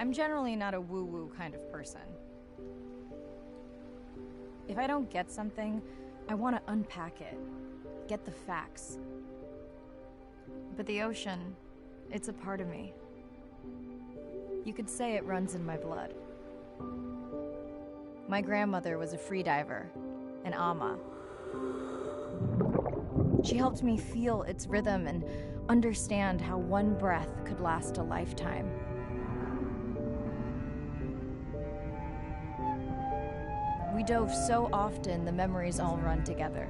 I'm generally not a woo-woo kind of person. If I don't get something, I want to unpack it, get the facts. But the ocean, it's a part of me. You could say it runs in my blood. My grandmother was a freediver, an ama. She helped me feel its rhythm and understand how one breath could last a lifetime. We dove so often, the memories all run together.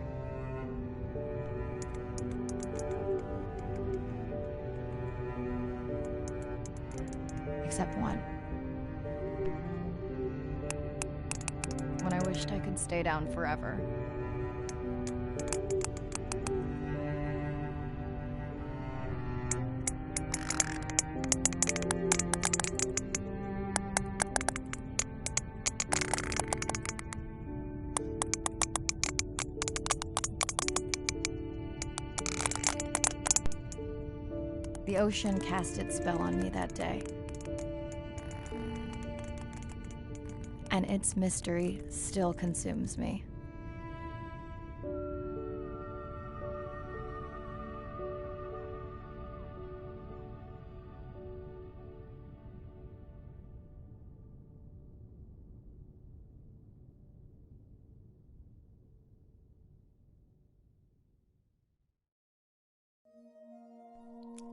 Except one. When I wished I could stay down forever. The ocean cast its spell on me that day. And its mystery still consumes me.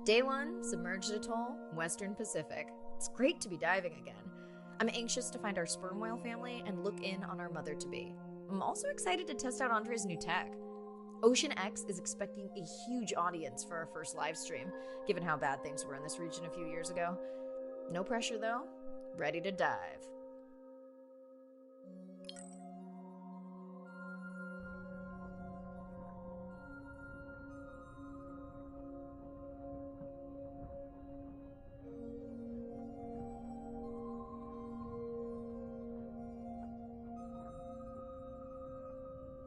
Day 1, Submerged Atoll, Western Pacific. It's great to be diving again. I'm anxious to find our sperm whale family and look in on our mother-to-be. I'm also excited to test out Andre's new tech. Ocean X is expecting a huge audience for our first live stream, given how bad things were in this region a few years ago. No pressure though, ready to dive.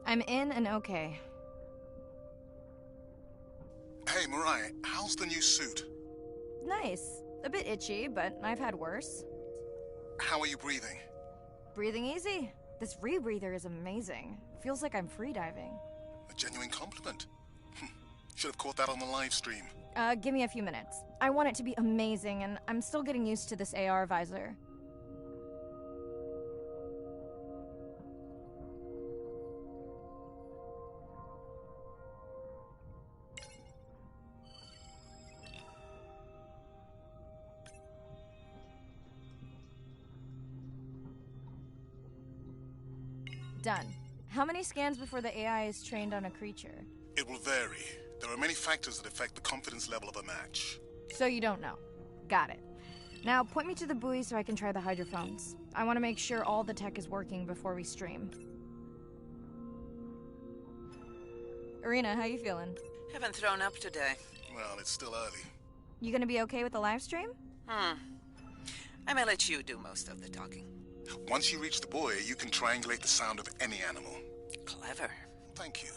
I'm in and okay. Hey, Mirai, how's the new suit? Nice. A bit itchy, but I've had worse. How are you breathing? Breathing easy. This rebreather is amazing. Feels like I'm freediving. A genuine compliment. Should have caught that on the live stream. Give me a few minutes. I want it to be amazing, and I'm still getting used to this AR visor. Done. How many scans before the AI is trained on a creature? It will vary. There are many factors that affect the confidence level of a match. So you don't know. Got it. Now point me to the buoy so I can try the hydrophones. I want to make sure all the tech is working before we stream. Irina, how you feeling? Haven't thrown up today. Well, it's still early. You gonna be okay with the live stream? I may let you do most of the talking. Once you reach the buoy, you can triangulate the sound of any animal. Clever. Thank you.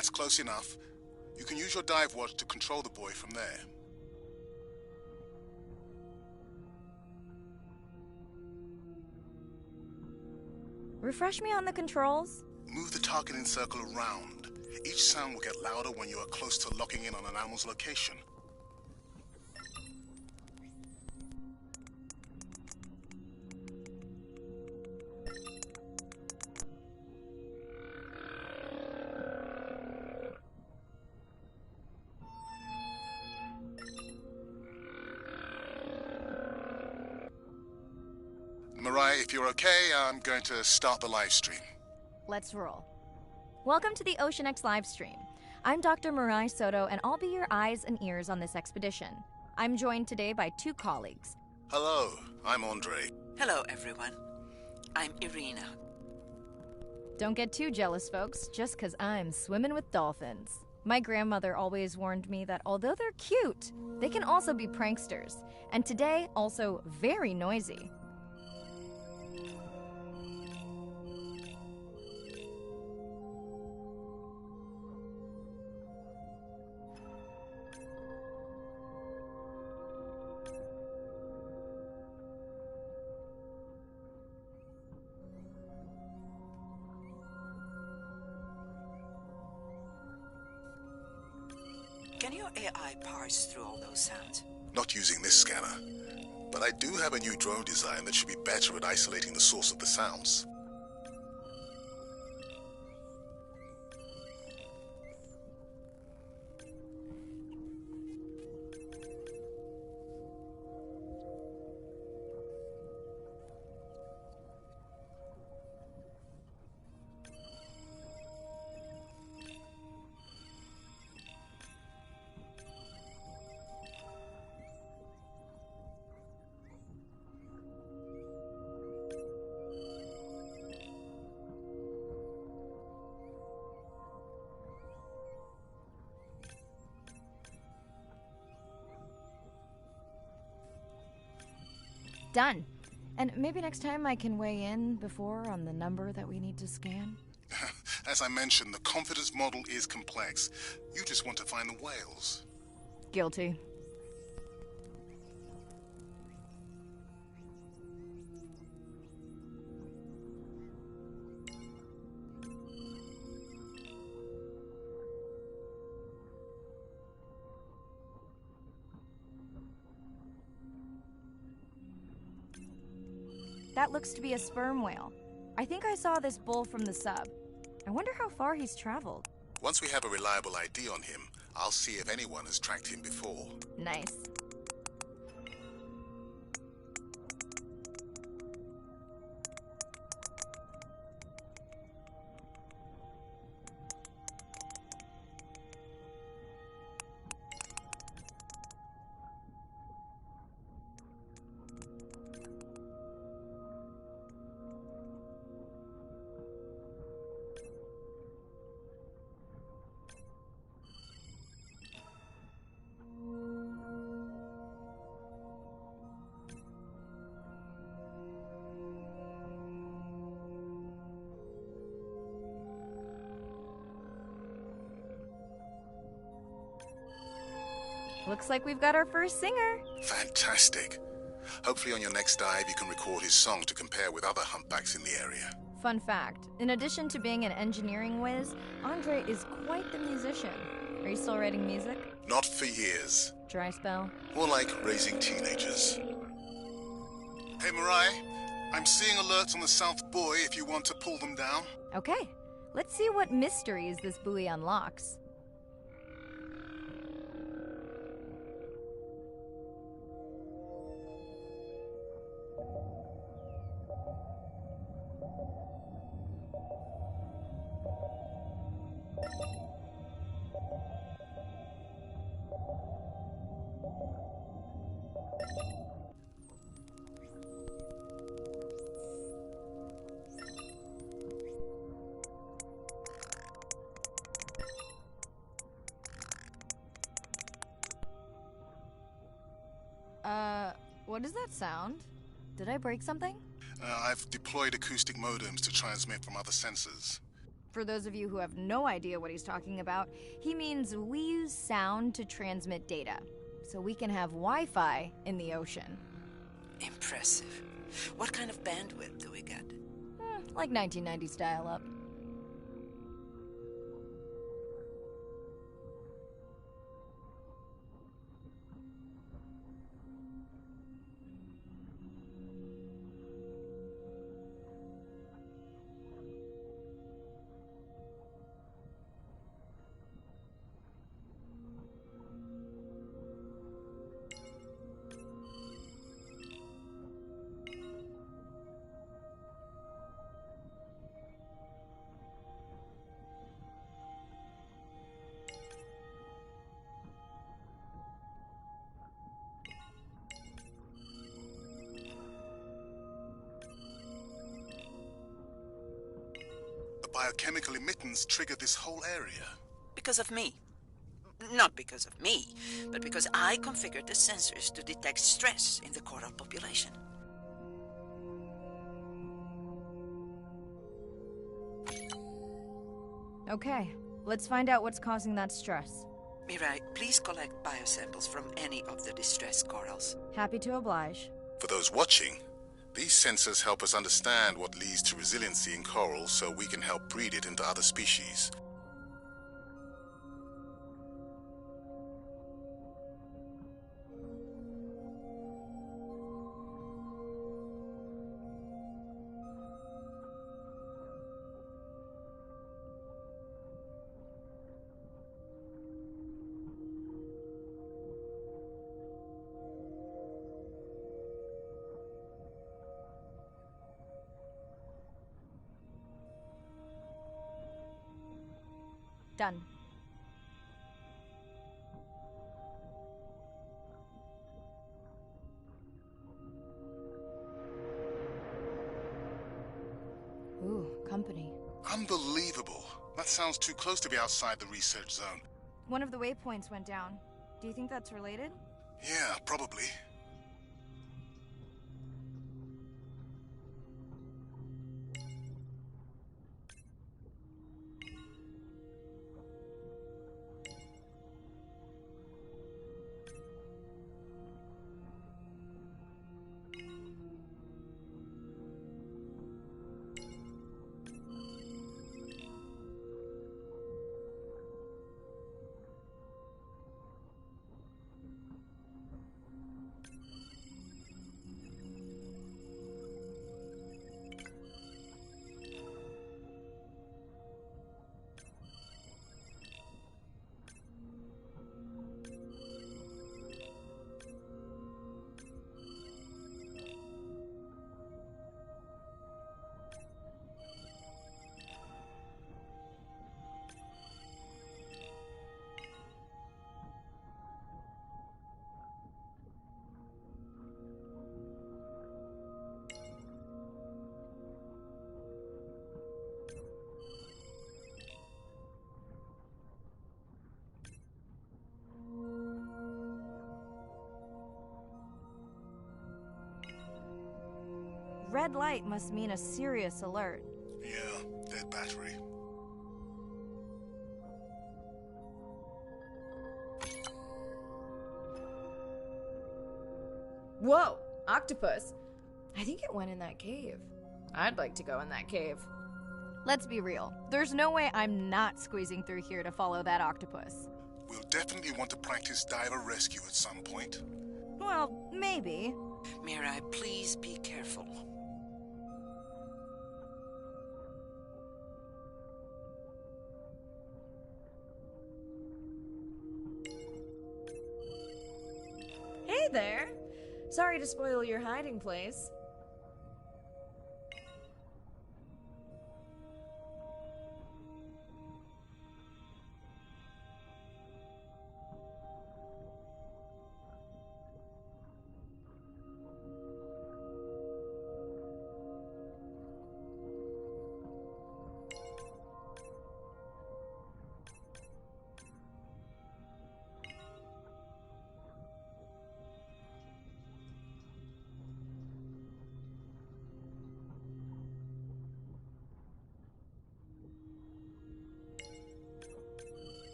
That's close enough. You can use your dive watch to control the buoy from there. Refresh me on the controls? Move the targeting circle around. Each sound will get louder when you are close to locking in on an animal's location. Mariah, if you're okay, I'm going to start the live stream. Let's roll. Welcome to the OceanX livestream. I'm Dr. Mirai Soto, and I'll be your eyes and ears on this expedition. I'm joined today by two colleagues. Hello, I'm Andre. Hello, everyone. I'm Irina. Don't get too jealous, folks, just 'cause I'm swimming with dolphins. My grandmother always warned me that although they're cute, they can also be pranksters, and today, also very noisy. Can your AI parse through all those sounds? Not using this scanner, but I do have a new drone design that should be better at isolating the source of the sounds. Done. And maybe next time I can weigh in before on the number that we need to scan? As I mentioned, the confidence model is complex. You just want to find the whales. Guilty. That looks to be a sperm whale. I think I saw this bull from the sub. I wonder how far he's traveled. Once we have a reliable ID on him, I'll see if anyone has tracked him before. Nice. Looks like we've got our first singer. Fantastic. Hopefully on your next dive you can record his song to compare with other humpbacks in the area. Fun fact, in addition to being an engineering whiz, Andre is quite the musician. Are you still writing music? Not for years. Dry spell? More like raising teenagers. Hey Mariah, I'm seeing alerts on the South Buoy if you want to pull them down. Okay, let's see what mysteries this buoy unlocks. What does that sound? Did I break something? I've deployed acoustic modems to transmit from other sensors. For those of you who have no idea what he's talking about, he means we use sound to transmit data, so we can have Wi-Fi in the ocean. Impressive. What kind of bandwidth do we get? Like 1990s dial-up. The biochemical emittance triggered this whole area. Because of me. Not because of me, but because I configured the sensors to detect stress in the coral population. Okay, let's find out what's causing that stress. Mirai, please collect biosamples from any of the distressed corals. Happy to oblige. For those watching, these sensors help us understand what leads to resiliency in coral so we can help breed it into other species. Done. Ooh, company. Unbelievable. That sounds too close to be outside the research zone. One of the waypoints went down. Do you think that's related? Yeah, probably. Red light must mean a serious alert. Yeah, dead battery. Whoa! Octopus! I think it went in that cave. I'd like to go in that cave. Let's be real. There's no way I'm not squeezing through here to follow that octopus. We'll definitely want to practice diver rescue at some point. Well, maybe. Mirai, please be careful. Hey there! Sorry to spoil your hiding place.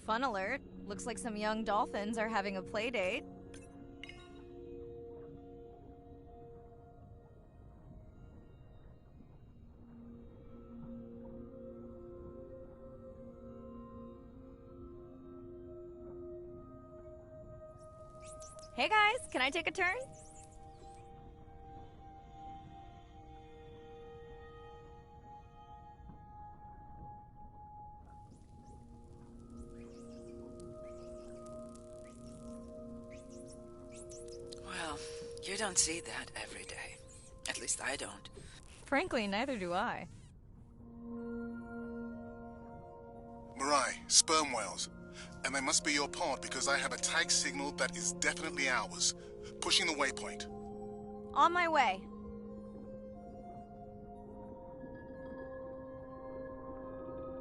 Fun alert. Looks like some young dolphins are having a play date. Hey guys, can I take a turn? Well, you don't see that every day. At least I don't. Frankly, neither do I. Mirai, sperm whales. And they must be your pod because I have a tag signal that is definitely ours. Pushing the waypoint. On my way.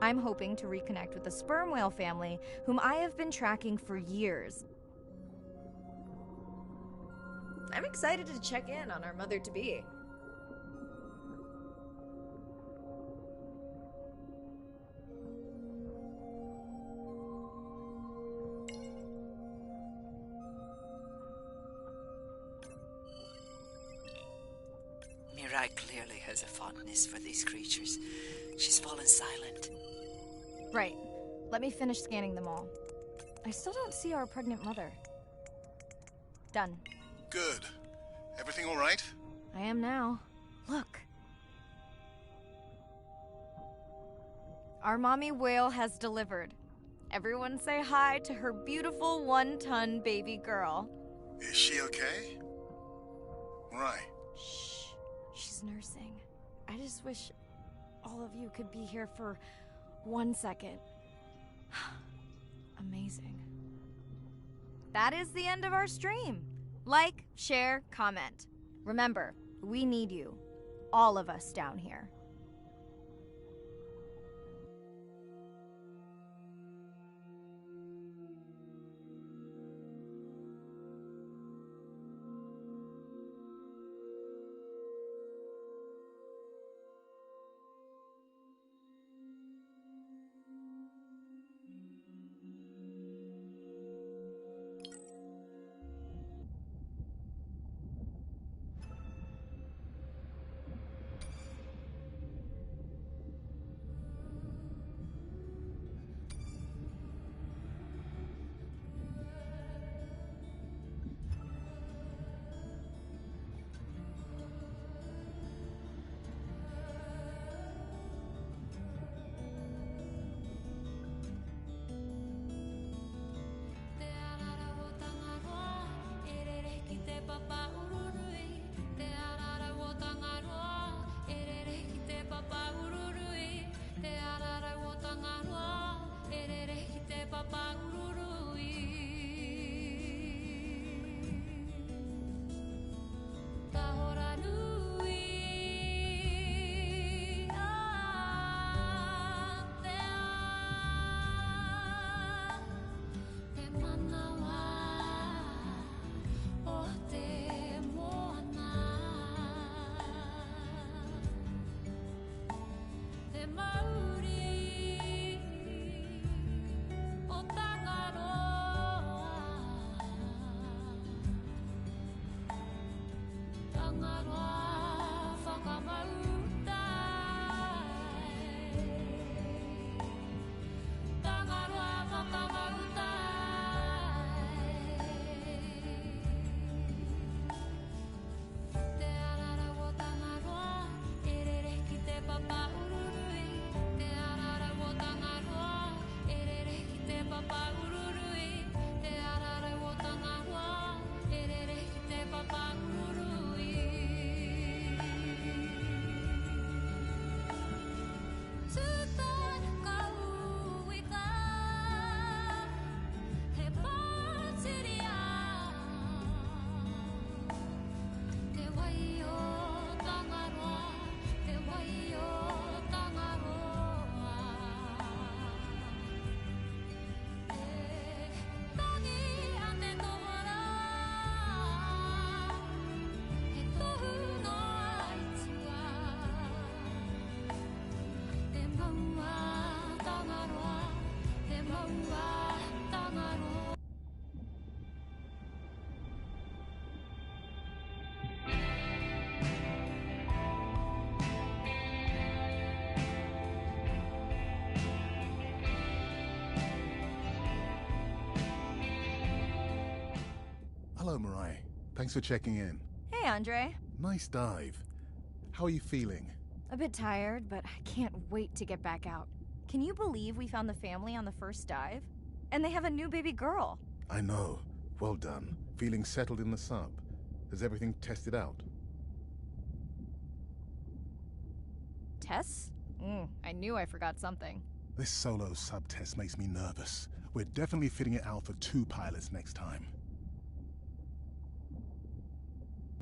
I'm hoping to reconnect with the sperm whale family, whom I have been tracking for years. I'm excited to check in on our mother-to-be. Mirai clearly has a fondness for these creatures. She's fallen silent. Right. Let me finish scanning them all. I still don't see our pregnant mother. Done. Good. Everything all right? I am now. Look. Our mommy whale has delivered. Everyone say hi to her beautiful 1-ton baby girl. Is she okay? Mirai. Shh. She's nursing. I just wish all of you could be here for 1 second. Amazing. That is the end of our stream. Like, share, comment. Remember, we need you. All of us down here. Hello, Mirai. Thanks for checking in. Hey, Andre. Nice dive. How are you feeling? A bit tired, but I can't wait to get back out. Can you believe we found the family on the first dive? And they have a new baby girl. I know. Well done. Feeling settled in the sub. Has everything tested out? Tests? I knew I forgot something. This solo sub test makes me nervous. We're definitely fitting it out for 2 pilots next time.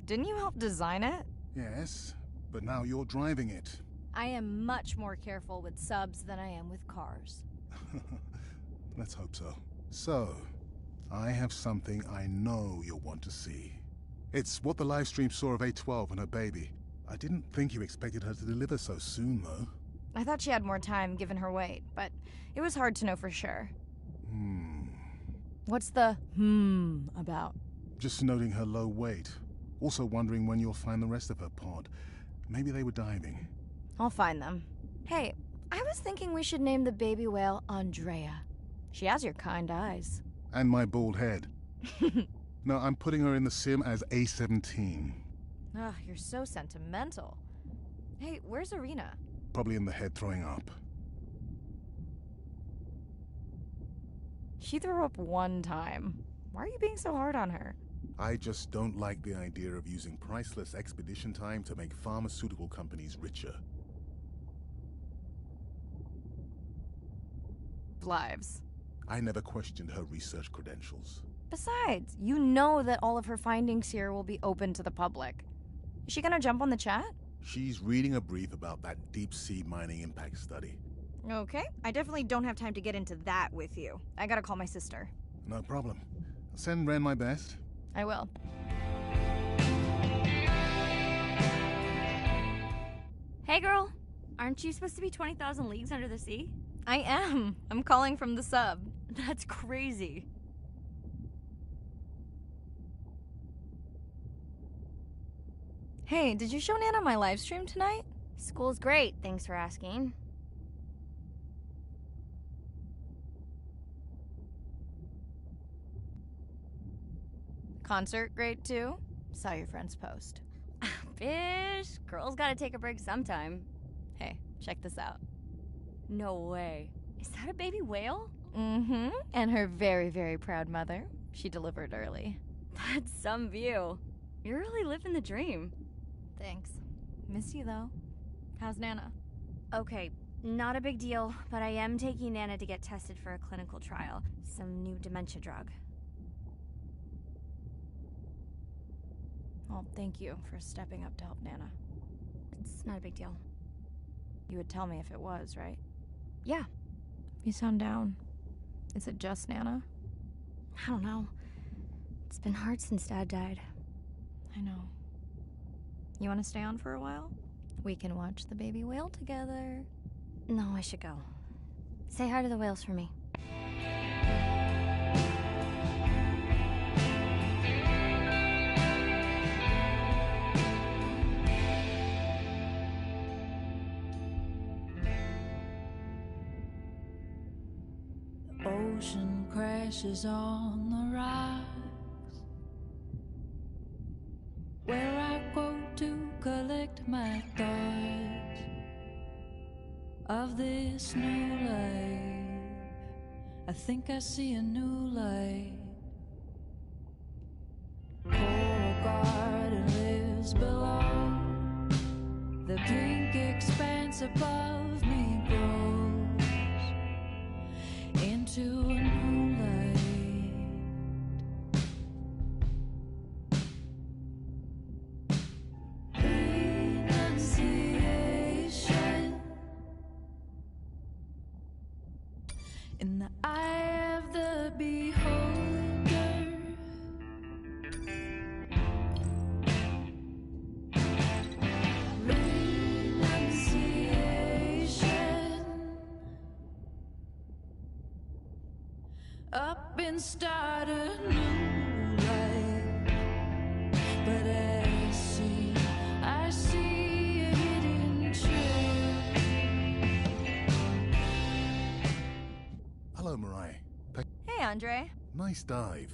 Didn't you help design it? Yes, but now you're driving it. I am much more careful with subs than I am with cars. Let's hope so. So, I have something I know you'll want to see. It's what the livestream saw of A12 and her baby. I didn't think you expected her to deliver so soon, though. I thought she had more time given her weight, but it was hard to know for sure. What's the about? Just noting her low weight. Also wondering when you'll find the rest of her pod. Maybe they were diving. I'll find them. Hey, I was thinking we should name the baby whale Andrea. She has your kind eyes. And my bald head. No, I'm putting her in the sim as A17. Ugh, you're so sentimental. Hey, where's Arena? Probably in the head throwing up. She threw up one time. Why are you being so hard on her? I just don't like the idea of using priceless expedition time to make pharmaceutical companies richer. Lives. I never questioned her research credentials. Besides, you know that all of her findings here will be open to the public. Is she gonna jump on the chat? She's reading a brief about that deep-sea mining impact study. Okay, I definitely don't have time to get into that with you. I gotta call my sister. No problem. I'll send Ren my best. I will. Hey girl, aren't you supposed to be 20,000 leagues under the sea? I am. I'm calling from the sub. That's crazy. Hey, did you show Nana my live stream tonight? School's great, thanks for asking. Concert great too? Saw your friend's post. Bish, girls gotta take a break sometime. Hey, check this out. No way. Is that a baby whale? Mm-hmm. And her very, very proud mother. She delivered early. That's some view. You're really living the dream. Thanks. Miss you though. How's Nana? Okay, not a big deal, but I am taking Nana to get tested for a clinical trial. Some new dementia drug. Well, thank you for stepping up to help Nana. It's not a big deal. You would tell me if it was, right? Yeah. You sound down. Is it just Nana? I don't know. It's been hard since Dad died. I know. You want to stay on for a while? We can watch the baby whale together. No, I should go. Say hi to the whales for me. Ocean crashes on the rocks, where I go to collect my thoughts of this new life. I think I see a new light. Coral garden lives below, the pink expanse above me grows into a new light. Renunciation in the eye of the beholder. Renunciation up and start a new life. But I see a hidden trail. Hello, Mirai. Hey, Andre. Nice dive.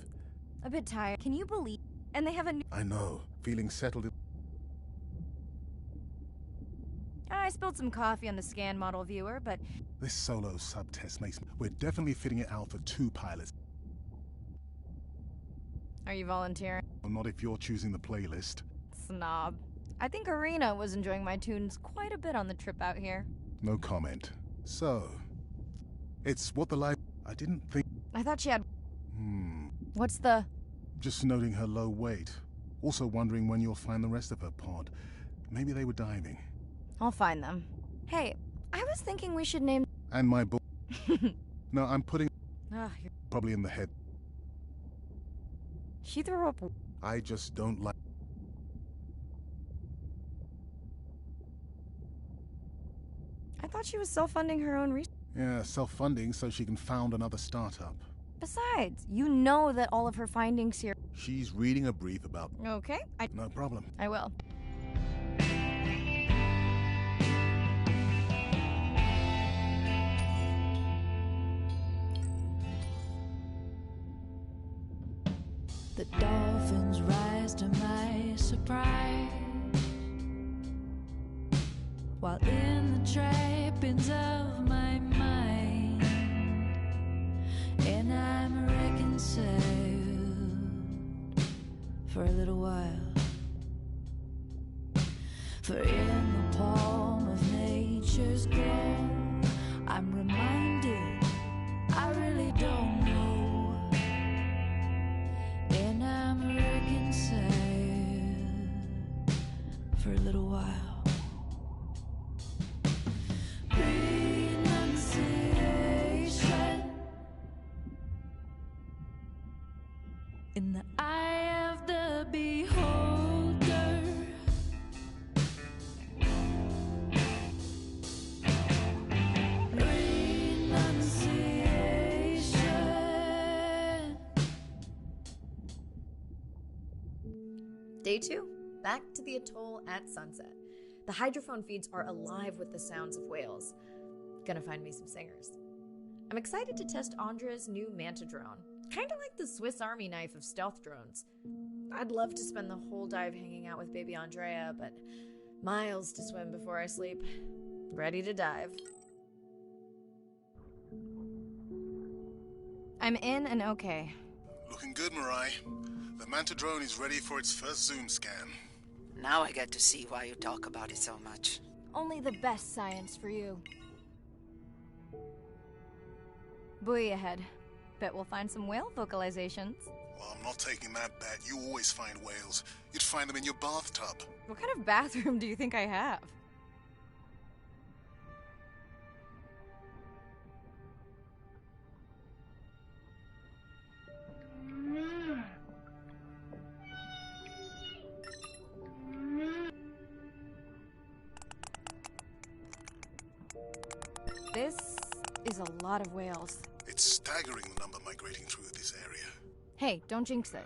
A bit tired. Can you believe? And they have a new. I know. Feeling settled in... I spilled some coffee on the scan model viewer, but This solo sub-test makes me... We're definitely fitting it out for 2 pilots. are you volunteering? Well, not if you're choosing the playlist. Snob. I think Arena was enjoying my tunes quite a bit on the trip out here. No comment. So... It's what the life... I didn't think... I thought she had. What's the. Just noting her low weight. Also wondering when you'll find the rest of her pod. Maybe they were diving. I'll find them. Hey, I was thinking we should name. And my book... No, I'm putting... Ah, Probably in the head. she threw up. I just don't like... I thought she was self-funding her own research. Yeah, self-funding so she can found another startup. Besides, you know that all of her findings here. She's reading a brief about... Okay, No problem. I will. The dolphins rise to my surprise, while in the trappings of my mind, and I'm reconciled for a little while. For in the palm of nature's glow, I'm reminded I really don't know, and I'm reconciled for a little while. Renunciation in the eye of the beholder. Renunciation. Day 2, back to the atoll at sunset. The hydrophone feeds are alive with the sounds of whales. Gonna find me some singers. I'm excited to test Andra's new Manta drone. Kinda like the Swiss Army knife of stealth drones. I'd love to spend the whole dive hanging out with baby Andrea, but miles to swim before I sleep. Ready to dive. I'm in and okay. Looking good, Mirai. The Manta drone is ready for its first zoom scan. Now I get to see why you talk about it so much. Only the best science for you. Buoy ahead. Bet we'll find some whale vocalizations. Well, I'm not taking that bet. You always find whales. You'd find them in your bathtub. What kind of bathroom do you think I have? This is a lot of whales. It's staggering the number migrating through this area. Hey, don't jinx it.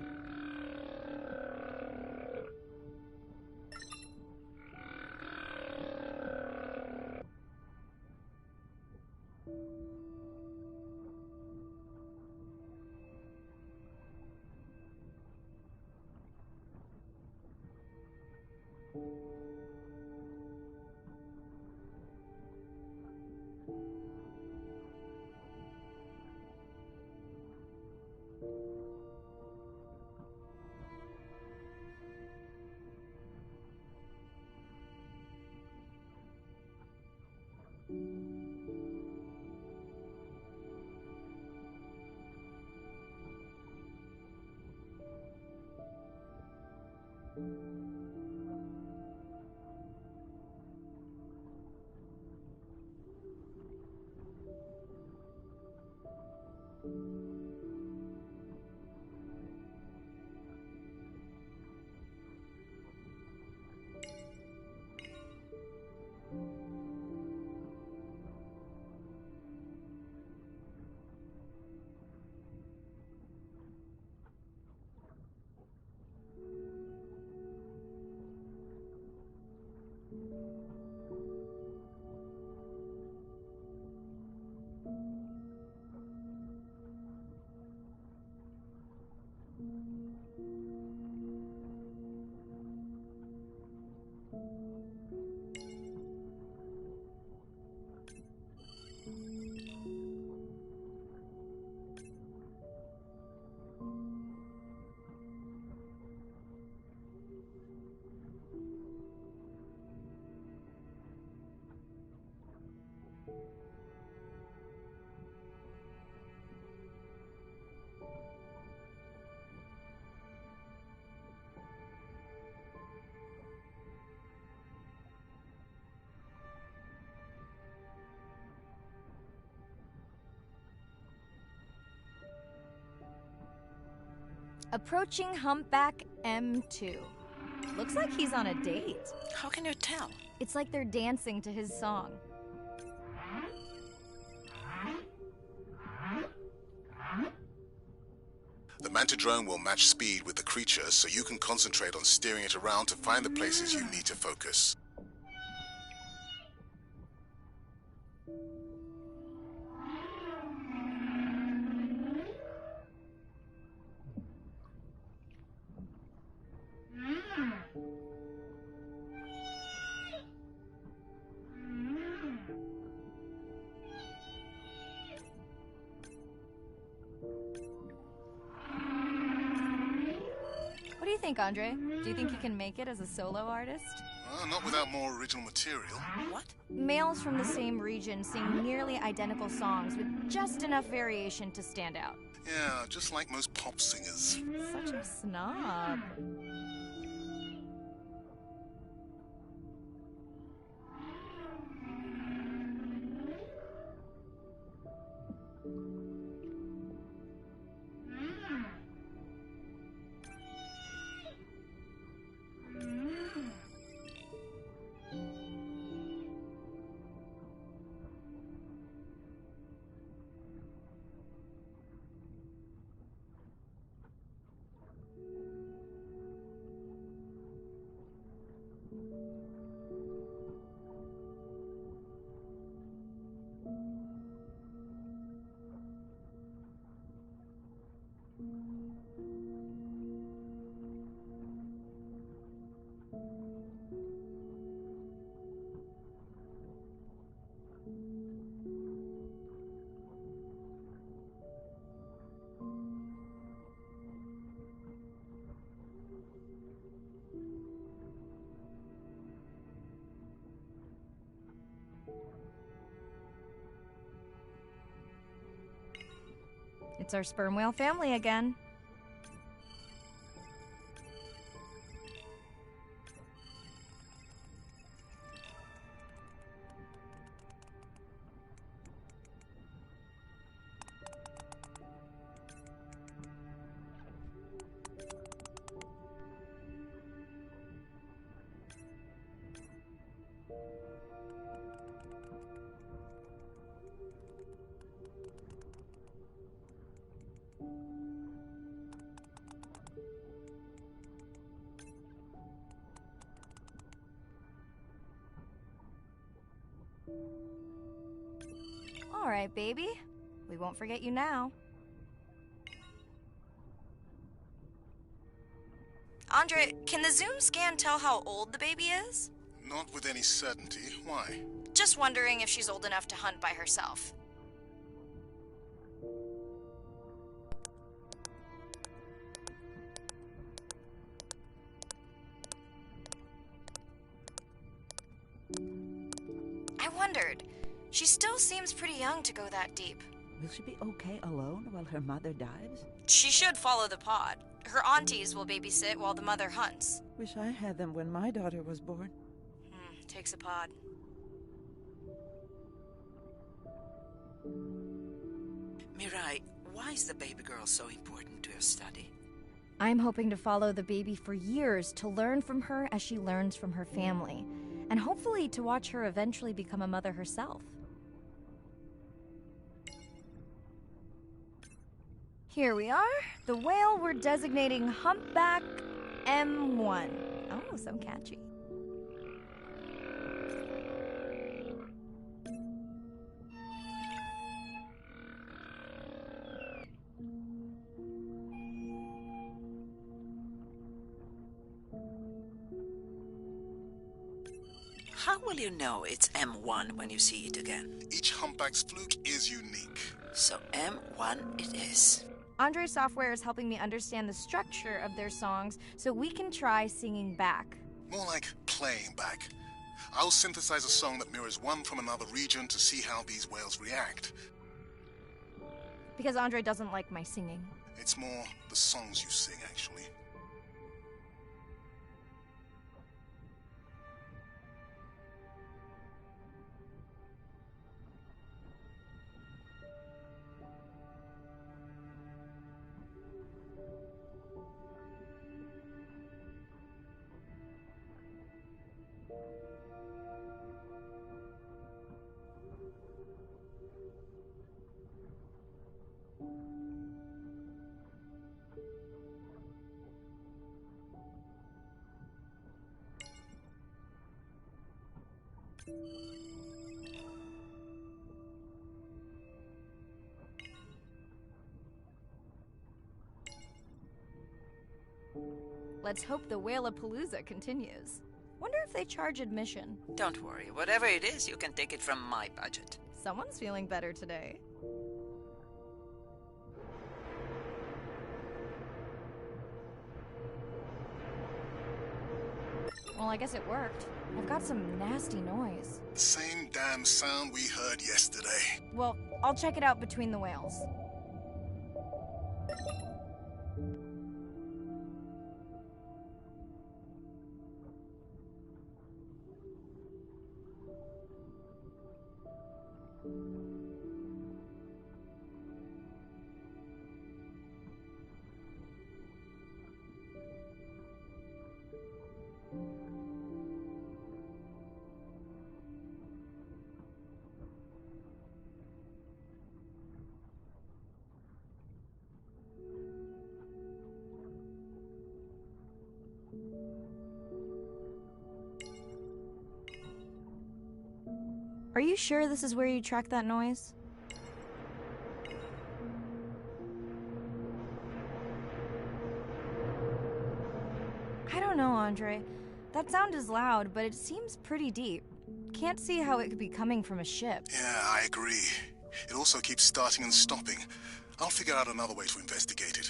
Approaching Humpback M2. Looks like he's on a date. How can you tell? It's like they're dancing to his song. The Manta drone will match speed with the creature, so you can concentrate on steering it around to find the places you need to focus. What do you think, Andre? Do you think he can make it as a solo artist? Not without more original material. What? Males from the same region sing nearly identical songs with just enough variation to stand out. Yeah, just like most pop singers. Such a snob. It's our sperm whale family again. All right, baby. We won't forget you now. Andre, can the Zoom scan tell how old the baby is? Not with any certainty. Why? Just wondering if she's old enough to hunt by herself. I wondered. She still seems pretty young to go that deep. Will she be okay alone while her mother dives? She should follow the pod. Her aunties will babysit while the mother hunts. Wish I had them when my daughter was born. Takes a pod. Mirai, why is the baby girl so important to your study? I'm hoping to follow the baby for years to learn from her as she learns from her family, and hopefully to watch her eventually become a mother herself. Here we are, the whale we're designating Humpback M1. Oh, so catchy. How will you know it's M1 when you see it again? Each humpback's fluke is unique. So M1 it is. Andre Software is helping me understand the structure of their songs so we can try singing back. More like playing back. I'll synthesize a song that mirrors one from another region to see how these whales react. Because Andre doesn't like my singing. It's more the songs you sing, actually. Let's hope the Whalapalooza continues. Wonder if they charge admission. Don't worry, whatever it is, you can take it from my budget. Someone's feeling better today. Well, I guess it worked. I've got some nasty noise. Same damn sound we heard yesterday. Well, I'll check it out between the whales. Are you sure this is where you track that noise? I don't know, Andre. That sound is loud, but it seems pretty deep. Can't see how it could be coming from a ship. Yeah, I agree. It also keeps starting and stopping. I'll figure out another way to investigate it.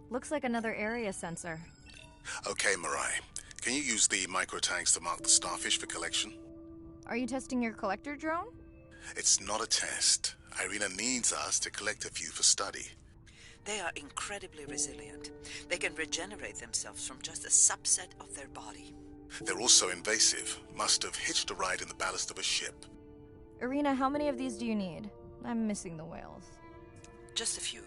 Looks like another area sensor. Okay, Mirai. Can you use the micro-tanks to mark the starfish for collection? Are you testing your collector drone? It's not a test. Irina needs us to collect a few for study. They are incredibly resilient. They can regenerate themselves from just a subset of their body. They're also invasive. Must have hitched a ride in the ballast of a ship. Irina, how many of these do you need? I'm missing the whales. Just a few.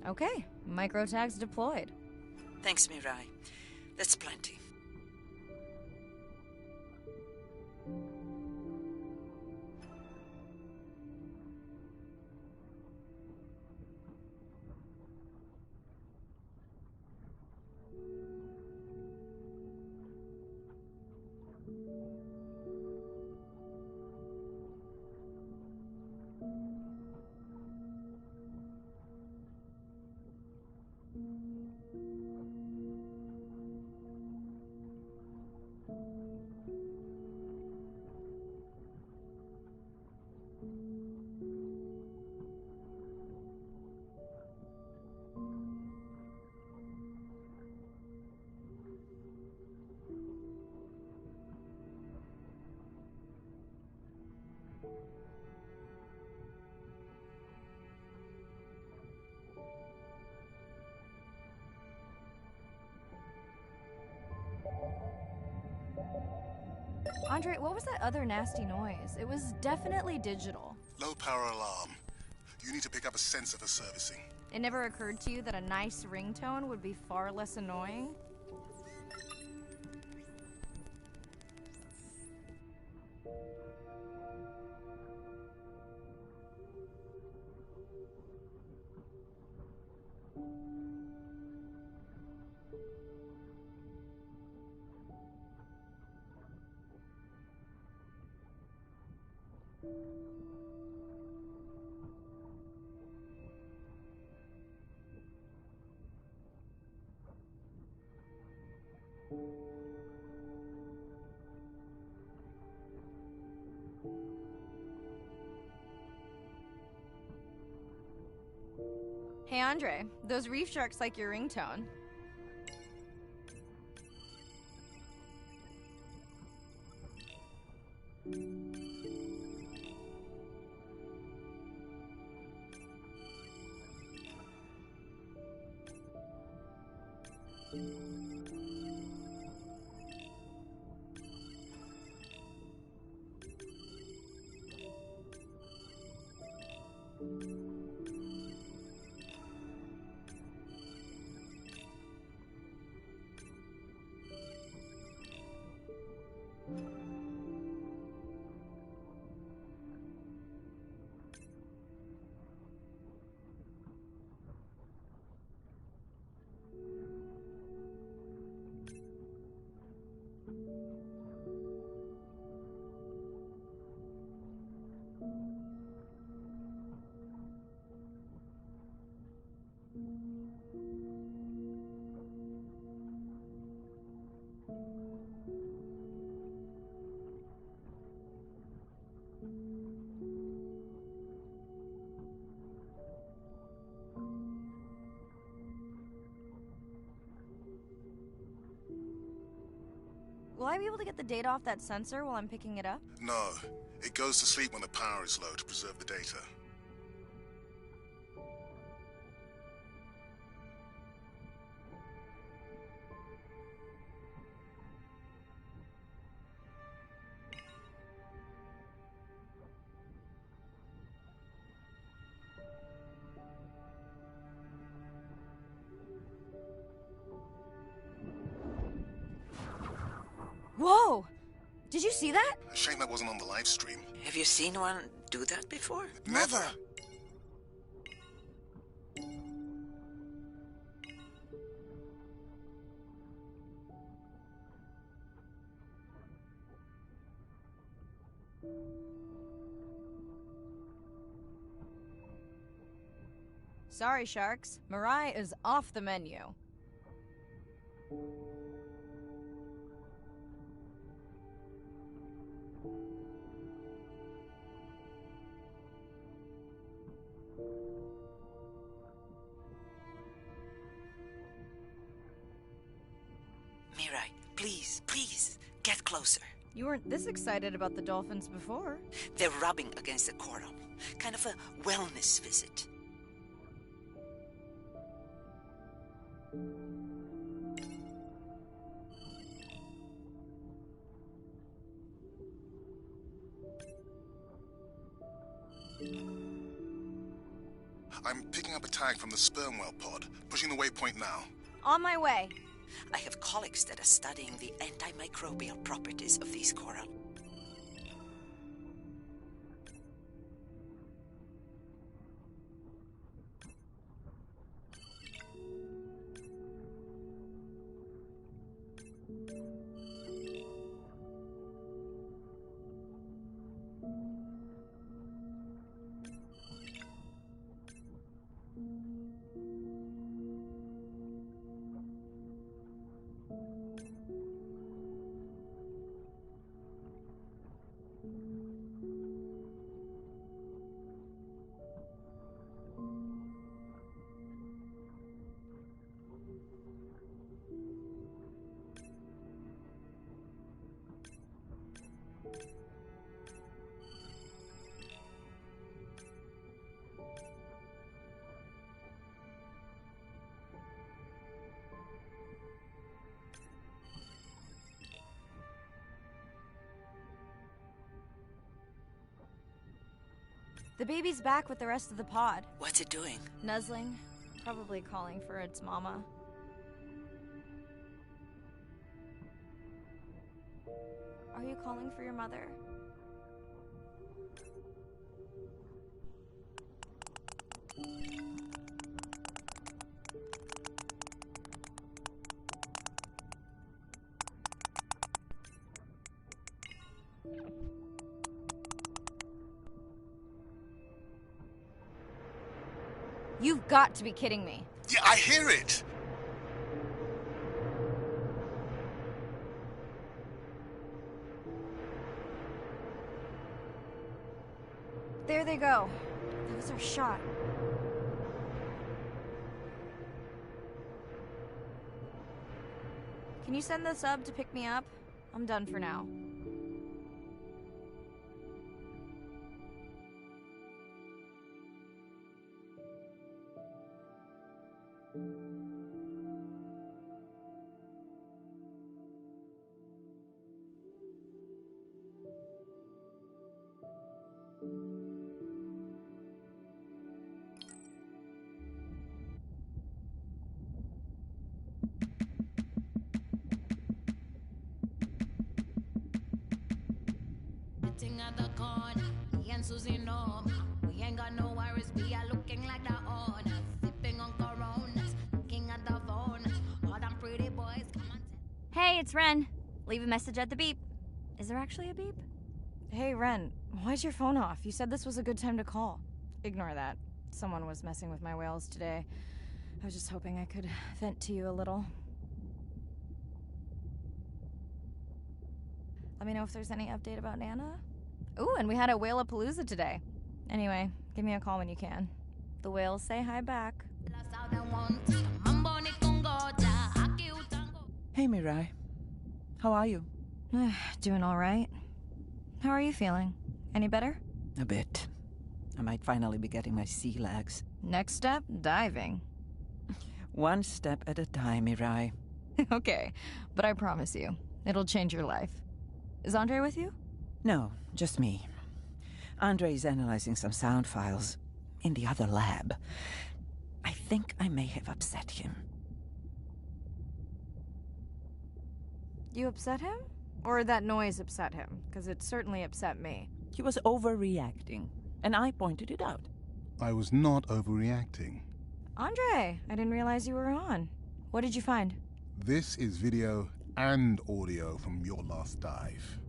Okay, microtags deployed. Thanks, Mirai. That's plenty. Andre, what was that other nasty noise? It was definitely digital. Low power alarm. You need to pick up a sensor for servicing. It never occurred to you that a nice ringtone would be far less annoying? Hey Andre, those reef sharks like your ringtone. Will I be able to get the data off that sensor while I'm picking it up? No. It goes to sleep when the power is low to preserve the data. Whoa! Did you see that? Shame that wasn't on the live stream. Have you seen one do that before? Never! Sorry, sharks. Mirai is off the menu. Get closer. You weren't this excited about the dolphins before. They're rubbing against the coral. Kind of a wellness visit. I'm picking up a tag from the sperm whale pod, pushing the waypoint now. On my way. I have colleagues that are studying the antimicrobial properties of these coral. The baby's back with the rest of the pod. What's it doing? Nuzzling. Probably calling for its mama. Are you calling for your mother? You've got to be kidding me. Yeah, I hear it! There they go. That was our shot. Can you send the sub to pick me up? I'm done for now. At the corner, me and Susie know we ain't got no worries. We are looking like the owners, sipping on Coronas, looking at the phone. All them pretty boys, come on. Hey, it's Ren. Leave a message at the beep. Is there actually a beep? Hey, Ren, why's your phone off? You said this was a good time to call. Ignore that. Someone was messing with my whales today. I was just hoping I could vent to you a little. Let me know if there's any update about Nana. Ooh, and we had a Whale-apalooza today. Anyway, give me a call when you can. The whales say hi back. Hey, Mirai. How are you? Doing all right. How are you feeling? Any better? A bit. I might finally be getting my sea legs. Next step, diving. One step at a time, Mirai. Okay, but I promise you, it'll change your life. Is Andre with you? No, just me. Andre is analyzing some sound files in the other lab. I think I may have upset him. You upset him? Or that noise upset him? Because it certainly upset me. He was overreacting, and I pointed it out. I was not overreacting. Andre, I didn't realize you were on. What did you find? This is video and audio from your last dive.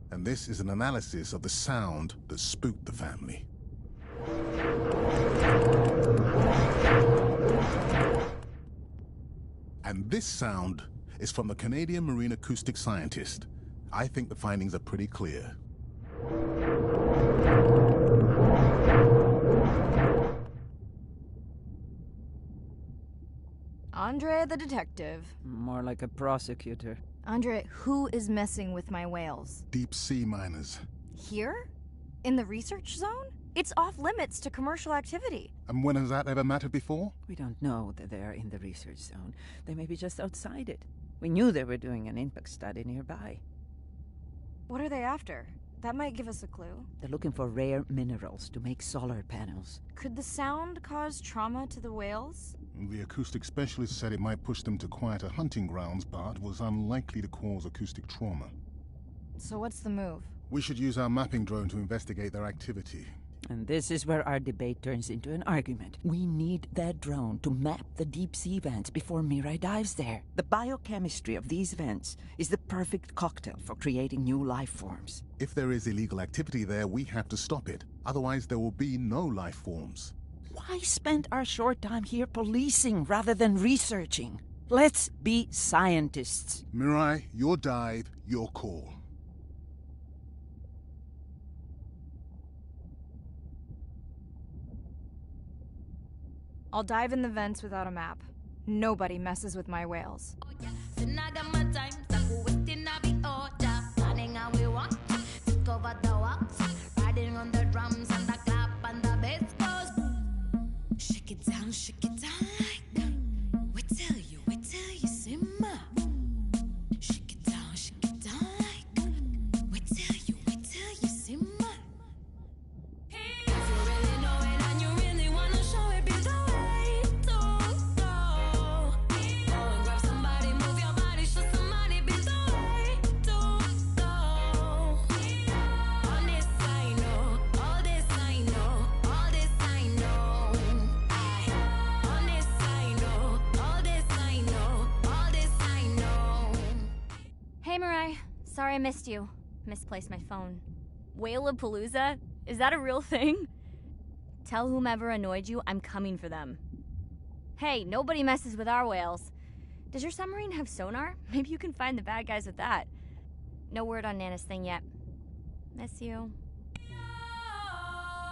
And this is an analysis of the sound that spooked the family. And this sound is from the Canadian marine acoustic scientist. I think the findings are pretty clear. Andre the detective. More like a prosecutor. Andre, who is messing with my whales? Deep sea miners. Here? In the research zone? It's off limits to commercial activity. And when has that ever mattered before? We don't know that they are in the research zone. They may be just outside it. We knew they were doing an impact study nearby. What are they after? That might give us a clue. They're looking for rare minerals to make solar panels. Could the sound cause trauma to the whales? The acoustic specialist said it might push them to quieter hunting grounds, but was unlikely to cause acoustic trauma. So what's the move? We should use our mapping drone to investigate their activity. And this is where our debate turns into an argument. We need that drone to map the deep sea vents before Mirai dives there. The biochemistry of these vents is the perfect cocktail for creating new life forms. If there is illegal activity there, we have to stop it. Otherwise, there will be no life forms. Why spend our short time here policing rather than researching? Let's be scientists. Mirai, your dive, your call. I'll dive in the vents without a map. Nobody messes with my whales. Shake it down like we tell you, simmer. Shake it down like we tell you, simmer. If you really know it and you really wanna show it, be the way to go. Go and grab somebody, move your body, show somebody, be the way to go. On this I know, all this I know, all this I know. On this I know, all this I know, all this I know. Hey, Mirai. Sorry I missed you. Misplaced my phone. Whalapalooza? Is that a real thing? Tell whomever annoyed you I'm coming for them. Hey, nobody messes with our whales. Does your submarine have sonar? Maybe you can find the bad guys with that. No word on Nana's thing yet. Miss you.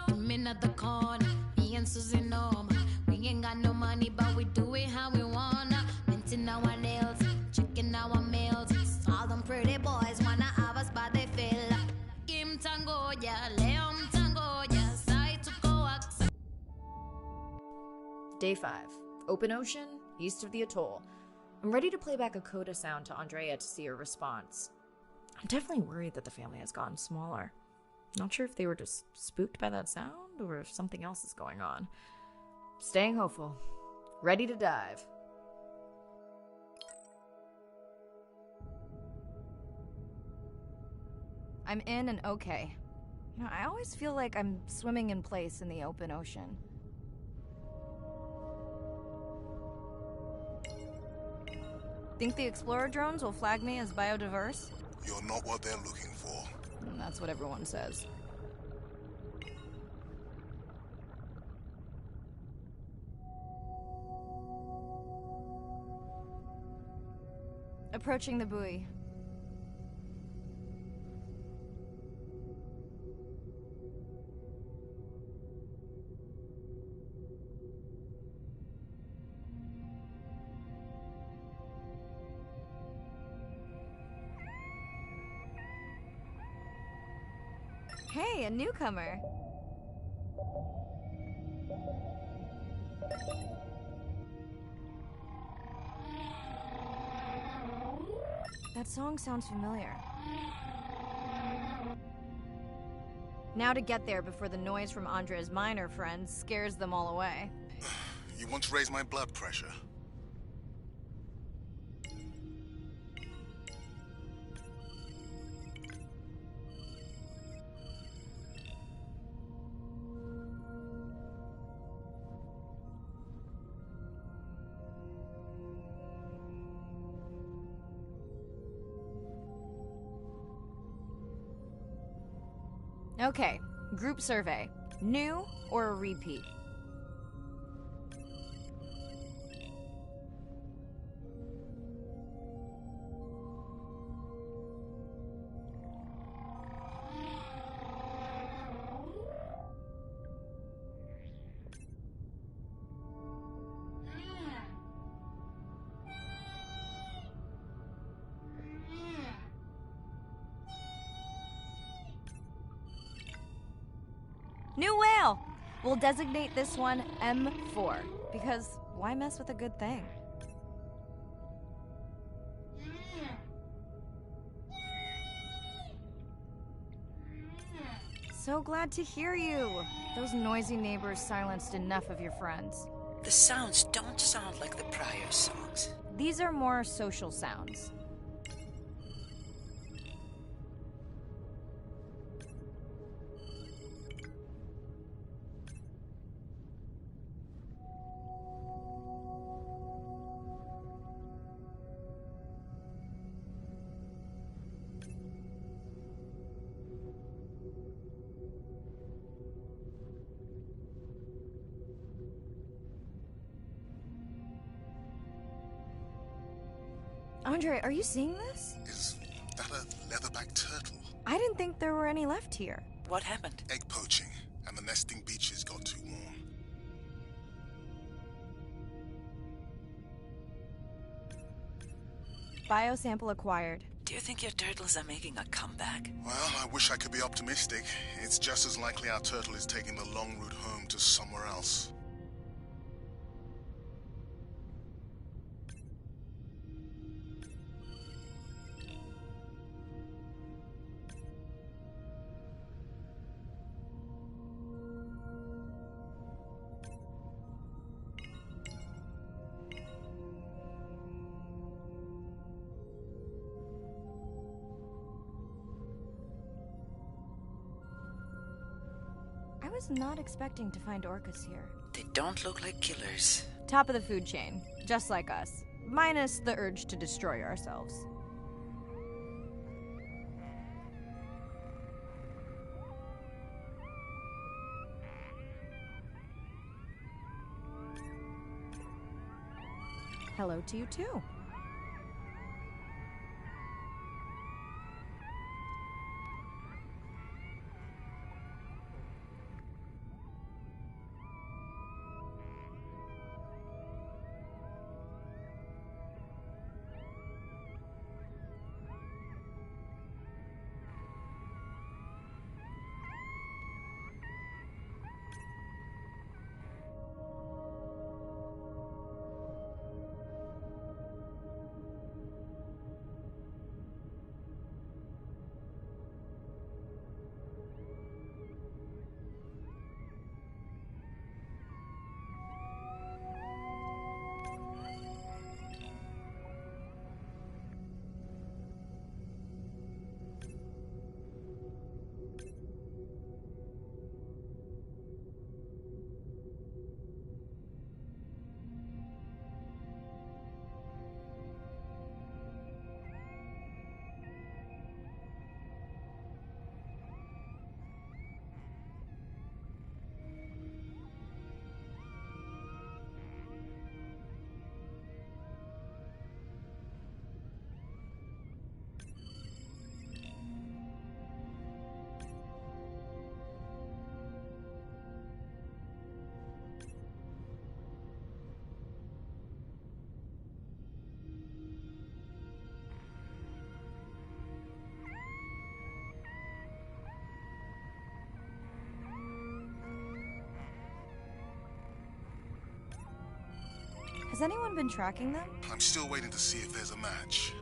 I'm in at the corner, me and Susie know. We ain't got no money, but we do it how we wanna. Minting our nails, checking our mails. All them pretty boys wanna have us, but they fail. Kim tango, yeah, Leon tango, yeah, side to coax. Day 5. Open ocean, east of the atoll. I'm ready to play back a coda sound to Andrea to see her response. I'm definitely worried that the family has gotten smaller. Not sure if they were just spooked by that sound or if something else is going on. Staying hopeful. Ready to dive. I'm in and okay. You know, I always feel like I'm swimming in place in the open ocean. Think the Explorer drones will flag me as biodiverse? You're not what they're looking for. That's what everyone says. Approaching the buoy. Hey, a newcomer. That song sounds familiar. Now to get there before the noise from Andre's miner friends scares them all away. You want to raise my blood pressure? Okay, group survey. New or a repeat? New whale! We'll designate this one M4, because why mess with a good thing? So glad to hear you. Those noisy neighbors silenced enough of your friends. The sounds don't sound like the prior songs. These are more social sounds. Andre, are you seeing this? Is that a leatherback turtle? I didn't think there were any left here. What happened? Egg poaching, and the nesting beaches got too warm. Biosample acquired. Do you think your turtles are making a comeback? Well, I wish I could be optimistic. It's just as likely our turtle is taking the long route home to somewhere else. I was not expecting to find orcas here. They don't look like killers. Top of the food chain, just like us. Minus the urge to destroy ourselves. Hello to you too. Has anyone been tracking them? I'm still waiting to see if there's a match.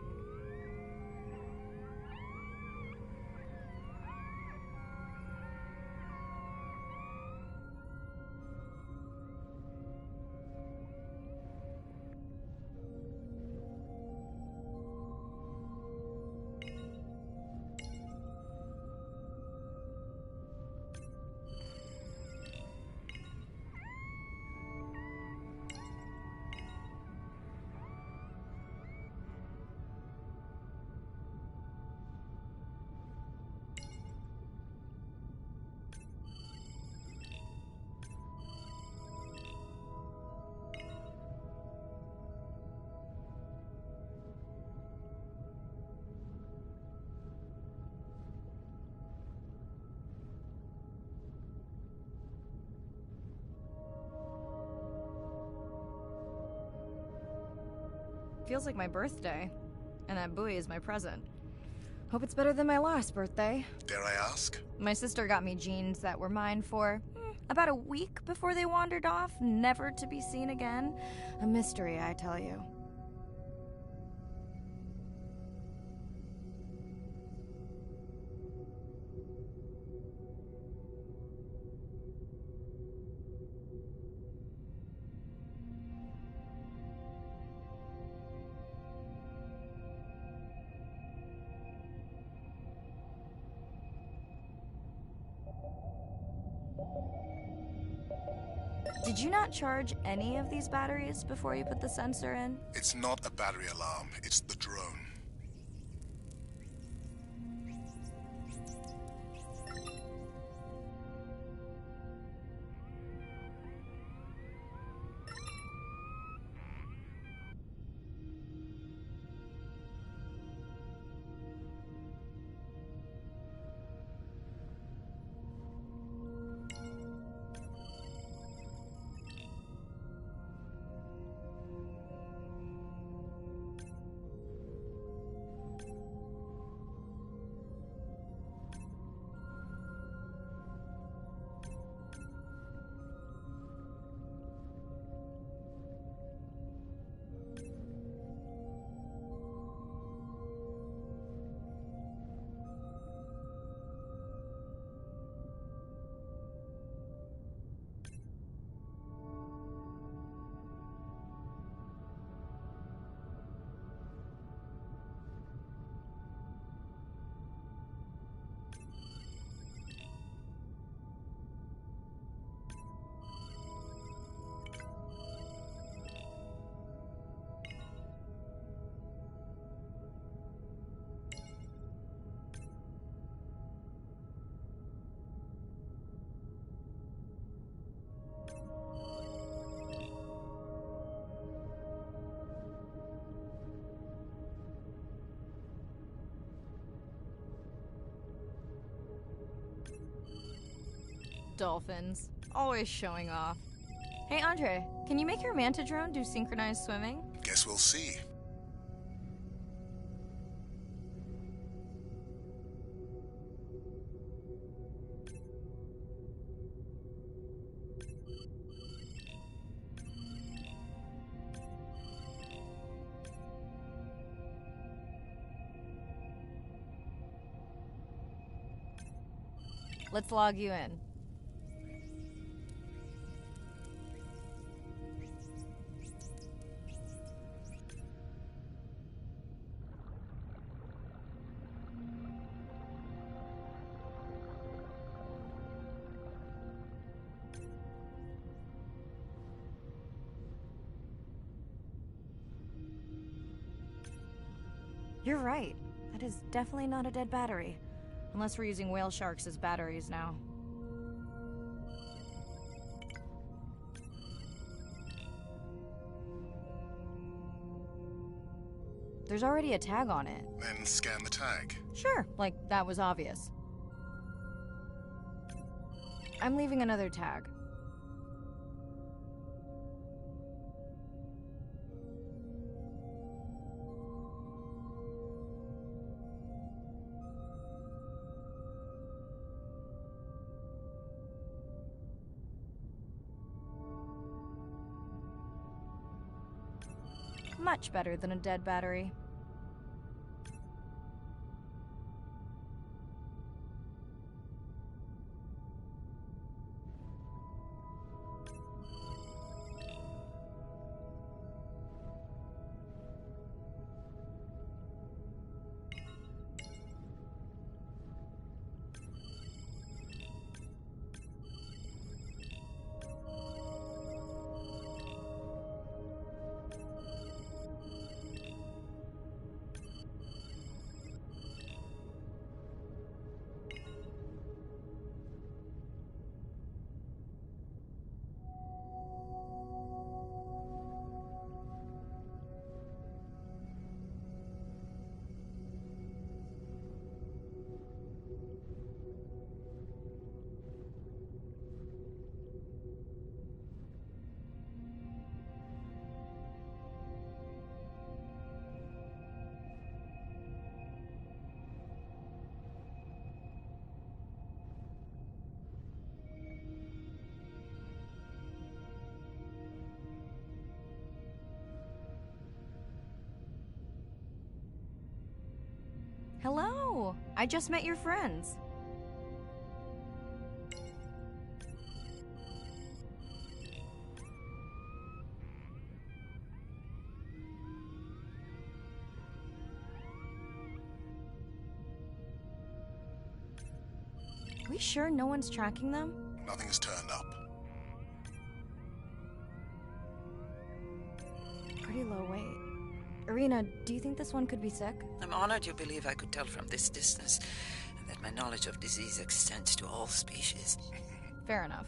Feels like my birthday, and that buoy is my present. Hope it's better than my last birthday. Dare I ask? My sister got me jeans that were mine for about a week before they wandered off, never to be seen again. A mystery, I tell you. Did you not charge any of these batteries before you put the sensor in? It's not a battery alarm, it's the drone. Dolphins. Always showing off. Hey, Andre, can you make your manta drone do synchronized swimming? Guess we'll see. Let's log you in. You're right. That is definitely not a dead battery. Unless we're using whale sharks as batteries now. There's already a tag on it. Then scan the tag. Sure, like that was obvious. I'm leaving another tag. Much better than a dead battery. Hello! I just met your friends. We sure no one's tracking them? Nothing has turned up. Pretty low weight. Irina, do you think this one could be sick? I'm honored you believe I could tell from this distance, and that my knowledge of disease extends to all species. Fair enough.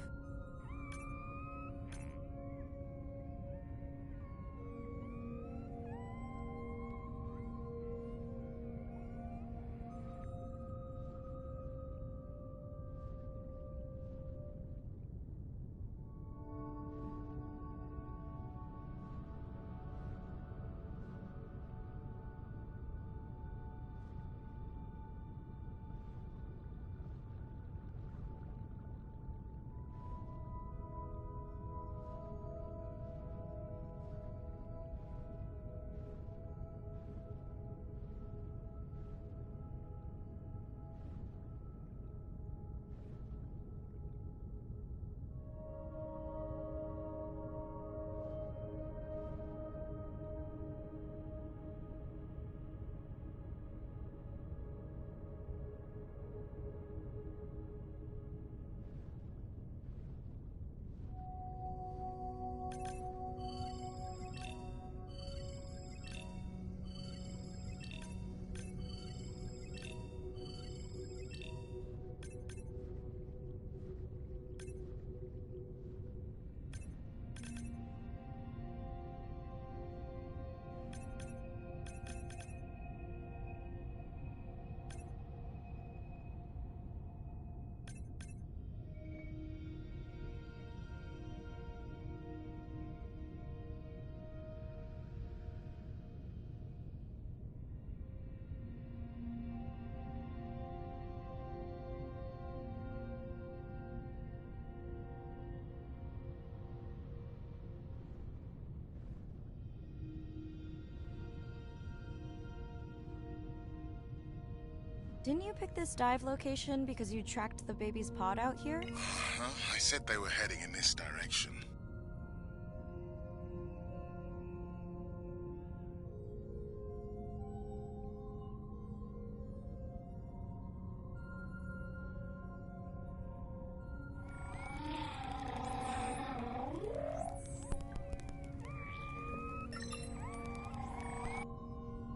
Didn't you pick this dive location because you tracked the baby's pod out here? Huh? I said they were heading in this direction.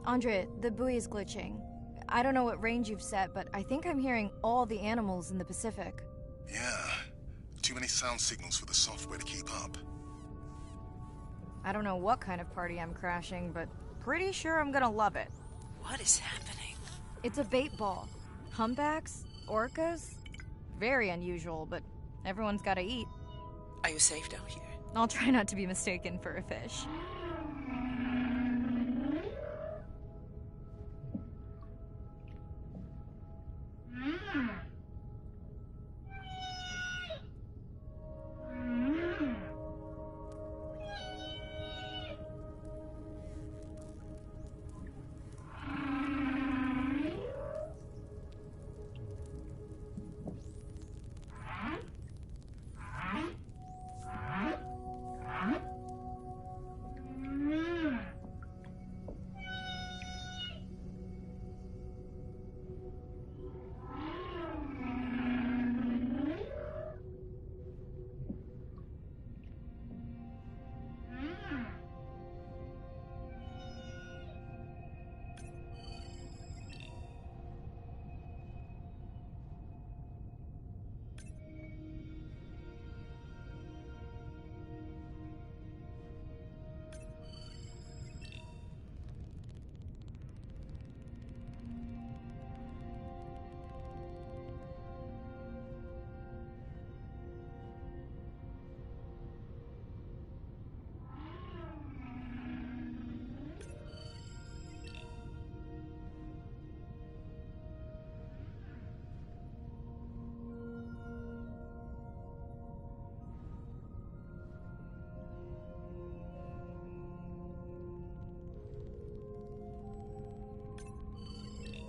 Andre, the buoy is glitching. I don't know what range you've set, but I think I'm hearing all the animals in the Pacific. Yeah. Too many sound signals for the software to keep up. I don't know what kind of party I'm crashing, but pretty sure I'm gonna love it. What is happening? It's a bait ball. Humpbacks? Orcas? Very unusual, but everyone's gotta eat. Are you safe down here? I'll try not to be mistaken for a fish.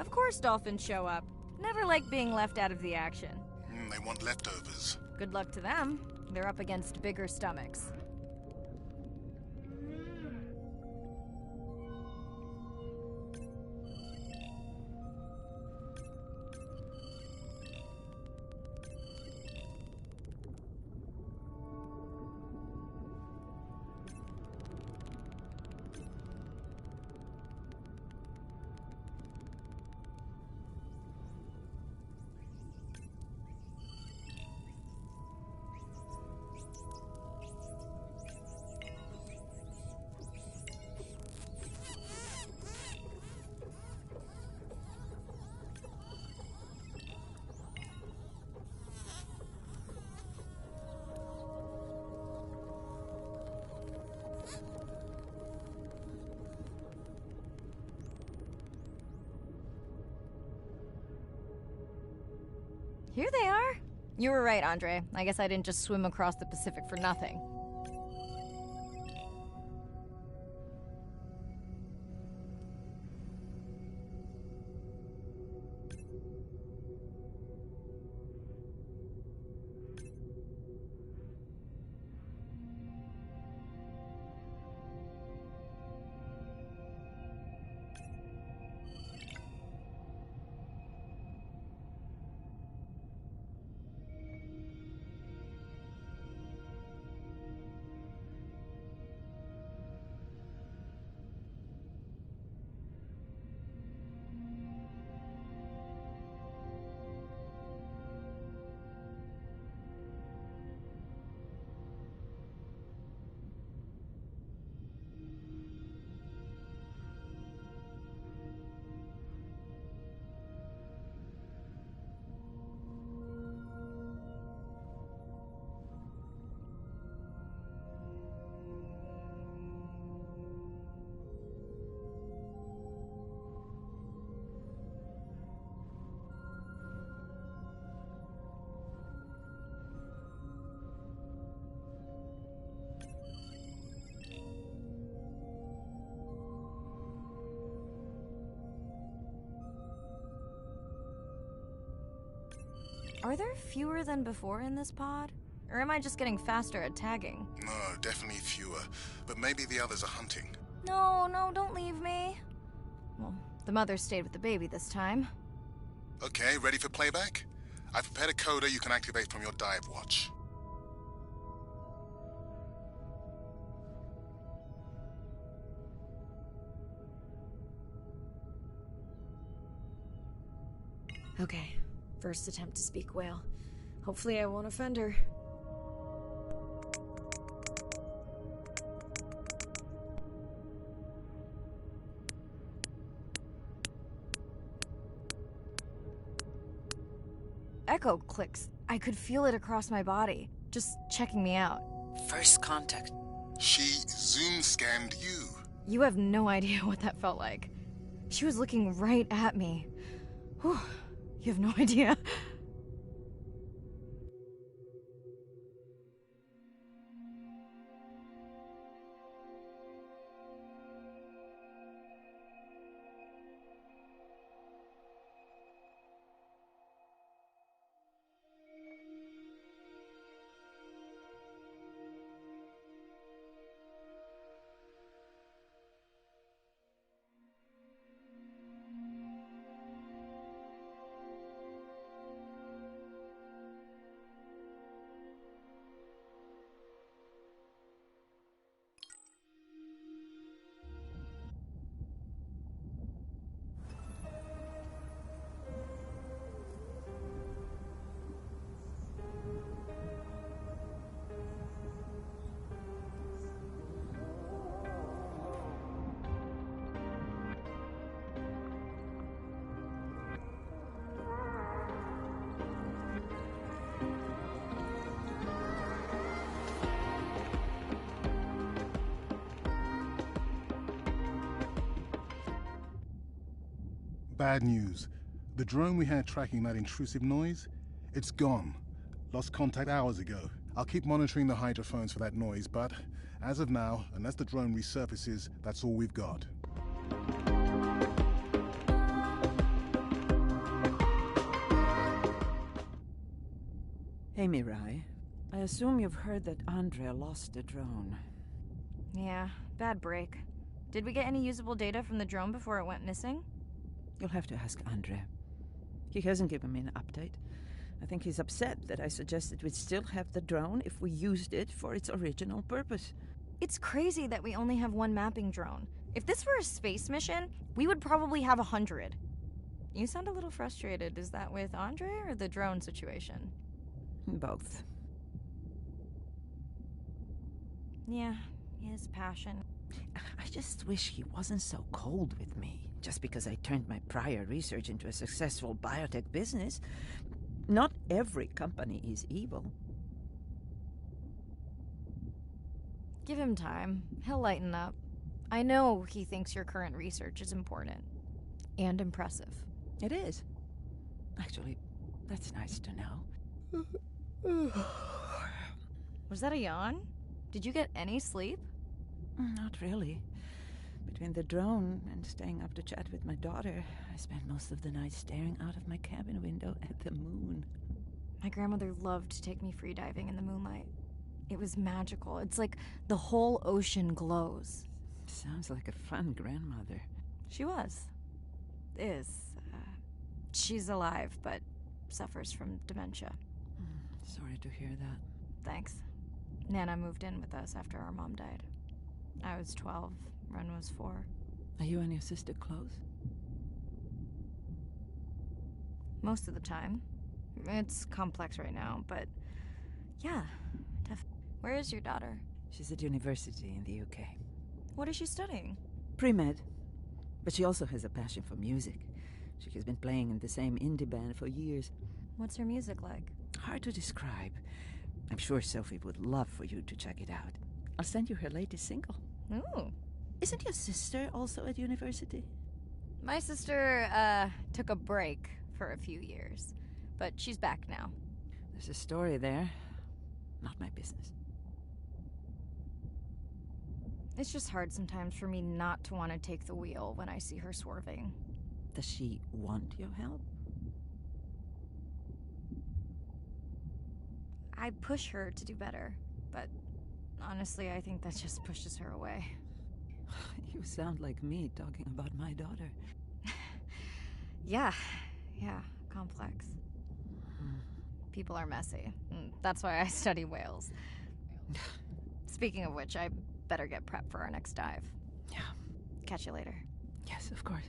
Of course dolphins show up. Never like being left out of the action. They want leftovers. Good luck to them. They're up against bigger stomachs. Here they are. You were right, Andre. I guess I didn't just swim across the Pacific for nothing. Are there fewer than before in this pod? Or am I just getting faster at tagging? No, definitely fewer. But maybe the others are hunting. No, don't leave me. Well, the mother stayed with the baby this time. Okay, ready for playback? I've prepared a coder you can activate from your dive watch. Okay, first attempt to speak whale. Hopefully I won't offend her. Echo clicks. I could feel it across my body, just checking me out. First contact. She zoom scanned you. You have no idea what that felt like. She was looking right at me. Whew, you have no idea. Bad news. The drone we had tracking that intrusive noise, it's gone. Lost contact hours ago. I'll keep monitoring the hydrophones for that noise, but as of now, unless the drone resurfaces, that's all we've got. Okay, first attempt to speak whale. Hopefully I won't offend her. Hey, Mirai. I assume you've heard that Andrea lost the drone. Yeah, bad break. Did we get any usable data from the drone before it went missing? You'll have to ask Andrea. He hasn't given me an update. I think he's upset that I suggested we'd still have the drone if we used it for its original purpose. It's crazy that we only have one mapping drone. If this were a space mission, we would probably have 100. You sound a little frustrated. Is that with Andre or the drone situation? Both. Yeah, his passion. I just wish he wasn't so cold with me, just because I turned my prior research into a successful biotech business. Not every company is evil. Give him time. He'll lighten up. I know he thinks your current research is important. And impressive. It is. Actually, that's nice to know. Was that a yawn? Did you get any sleep? Not really. Between the drone and staying up to chat with my daughter, I spent most of the night staring out of my cabin window at the moon. My grandmother loved to take me freediving in the moonlight. It was magical. It's like the whole ocean glows. Sounds like a fun grandmother. She was. Is. She's alive, but suffers from dementia. Sorry to hear that. Thanks. Nana moved in with us after our mom died. I was 12. Ren was 4. Are you and your sister close? Most of the time. It's complex right now, but yeah, Where is your daughter? She's at university in the UK. What is she studying? Pre-med. But she also has a passion for music. She has been playing in the same indie band for years. What's her music like? Hard to describe. I'm sure Sophie would love for you to check it out. I'll send you her latest single. Ooh. Isn't your sister also at university? My sister, took a break for a few years. But she's back now. There's a story there. Not my business. It's just hard sometimes for me not to want to take the wheel when I see her swerving. Does she want your help? I push her to do better, but honestly, I think that just pushes her away. You sound like me talking about my daughter. Yeah, complex. People are messy. That's why I study whales. Speaking of which, I better get prepped for our next dive. Yeah. Catch you later. Yes, of course.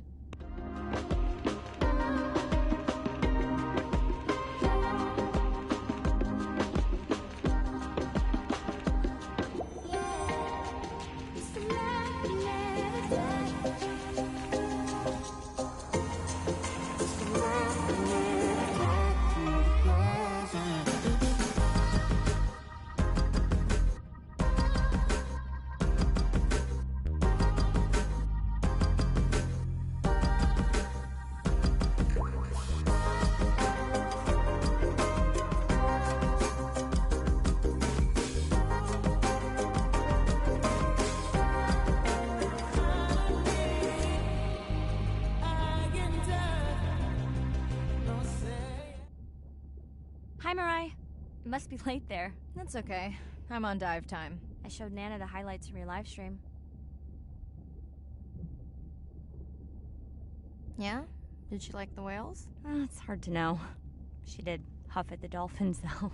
Hi, Mirai. It must be late there. That's okay. I'm on dive time. I showed Nana the highlights from your live stream. Yeah? Did she like the whales? It's hard to know. She did huff at the dolphins, though.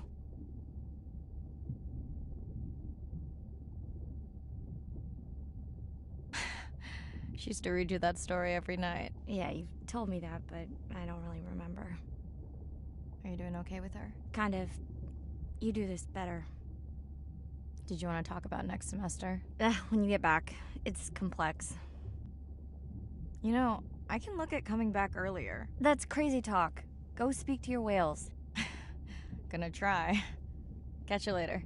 She used to read you that story every night. Yeah, you've told me that, but I don't really remember. Are you doing okay with her? Kind of. You do this better. Did you want to talk about next semester? When you get back. It's complex. You know, I can look at coming back earlier. That's crazy talk. Go speak to your whales. Gonna try. Catch you later.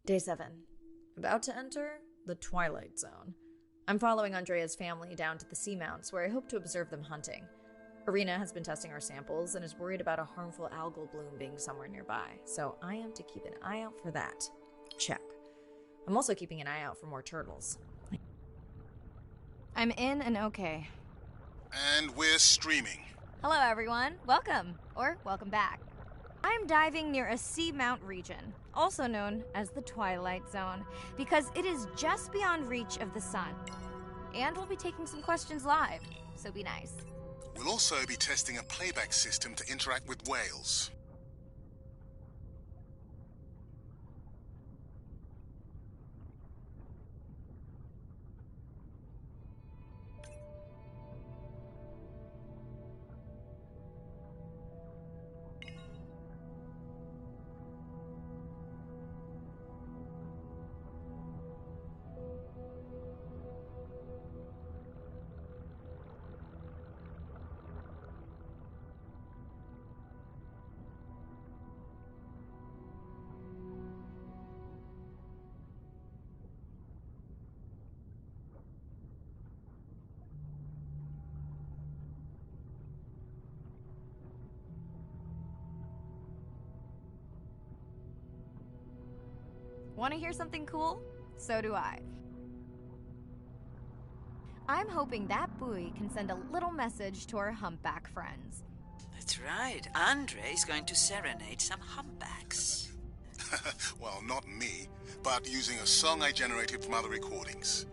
Day 7. About to enter the Twilight Zone. I'm following Andrea's family down to the seamounts where I hope to observe them hunting. Arena has been testing our samples and is worried about a harmful algal bloom being somewhere nearby, so I am to keep an eye out for that. Check. I'm also keeping an eye out for more turtles. I'm in and okay. And we're streaming. Hello, everyone. Welcome, or welcome back. I'm diving near a seamount region, also known as the Twilight Zone, because it is just beyond reach of the sun. And we'll be taking some questions live, so be nice. We'll also be testing a playback system to interact with whales. Want to hear something cool? So do I. I'm hoping that buoy can send a little message to our humpback friends. That's right. Andre is going to serenade some humpbacks. Well, not me, but using a song I generated from other recordings.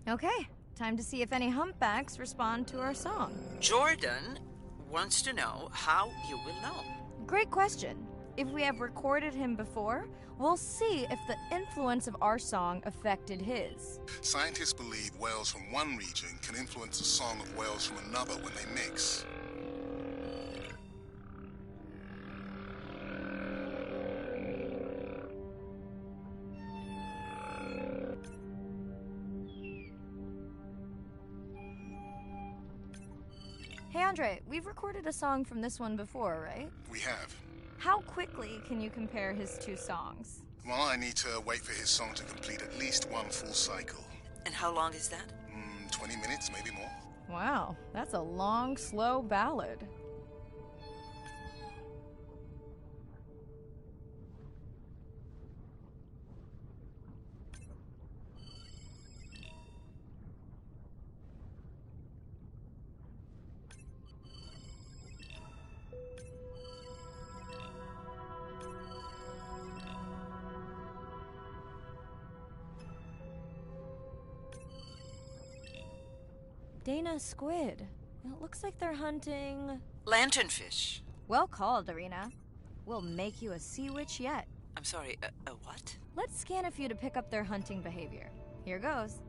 Okay, time to see if any humpbacks respond to our song. Jordan wants to know how you will know. Great question. If we have recorded him before, we'll see if the influence of our song affected his. Scientists believe whales from one region can influence the song of whales from another when they mix. Hey Andre, we've recorded a song from this one before, right? We have. How quickly can you compare his two songs? Well, I need to wait for his song to complete at least one full cycle. And how long is that? 20 minutes, maybe more. Wow, that's a long, slow ballad. Dana squid. It looks like they're hunting... Lanternfish. Well called, Arena. We'll make you a sea witch yet. I'm sorry, a what? Let's scan a few to pick up their hunting behavior. Here goes.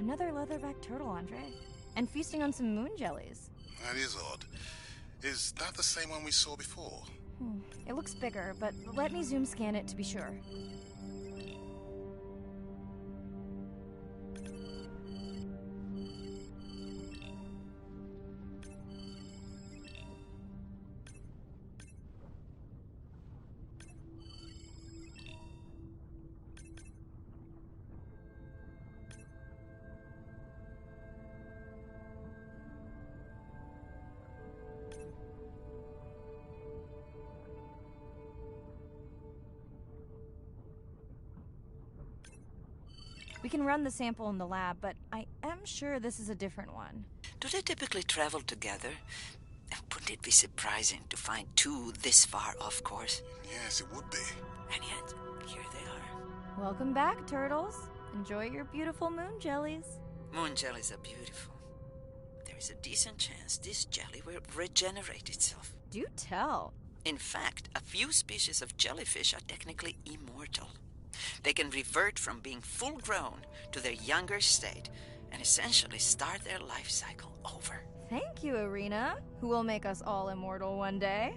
Another leatherback turtle, Andre. And feasting on some moon jellies. That is odd. Is that the same one we saw before? It looks bigger, but let me zoom scan it to be sure. We can run the sample in the lab, but I am sure this is a different one. Do they typically travel together? Wouldn't it be surprising to find two this far off course? Yes, it would be. And yet, here they are. Welcome back, turtles. Enjoy your beautiful moon jellies. Moon jellies are beautiful. There is a decent chance this jelly will regenerate itself. Do tell. In fact, a few species of jellyfish are technically immortal. They can revert from being full-grown to their younger state and essentially start their life cycle over. Thank you, Irina, who will make us all immortal one day.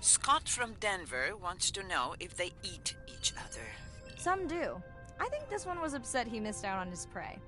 Scott from Denver wants to know if they eat each other. Some do. I think this one was upset he missed out on his prey.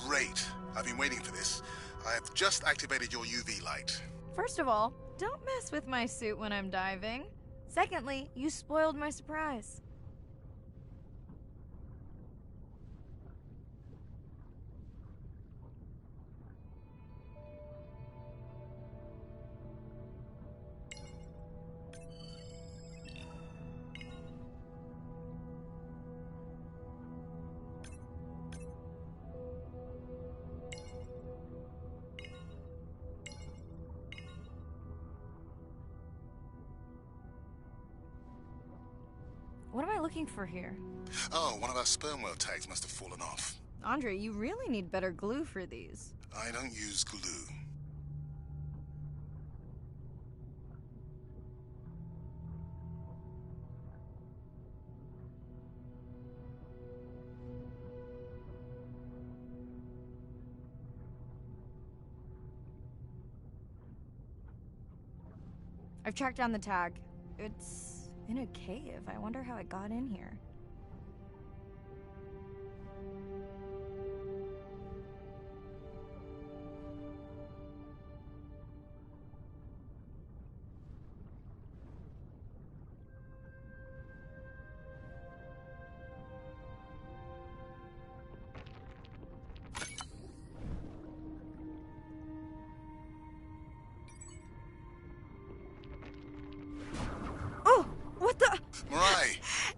Great. I've been waiting for this. I have just activated your UV light. First of all, don't mess with my suit when I'm diving. Secondly, you spoiled my surprise. What am I looking for here? Oh, one of our sperm whale tags must have fallen off. Andre, you really need better glue for these. I don't use glue. I've tracked down the tag. It's in a cave. I wonder how it got in here.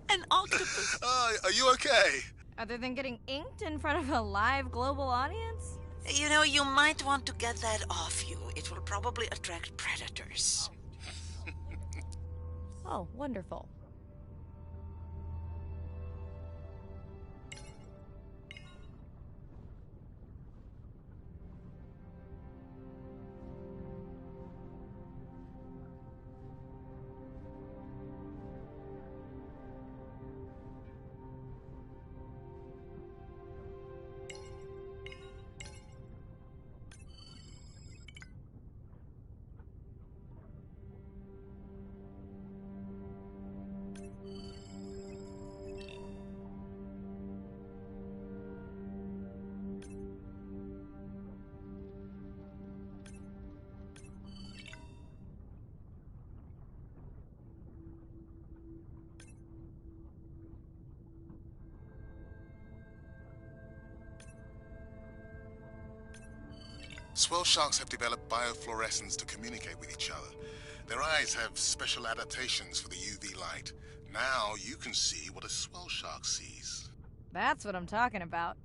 An octopus. Are you okay? Other than getting inked in front of a live global audience? You know, you might want to get that off you. It will probably attract predators. Oh, wonderful. Swell sharks have developed biofluorescence to communicate with each other. Their eyes have special adaptations for the UV light. Now you can see what a swell shark sees. That's what I'm talking about.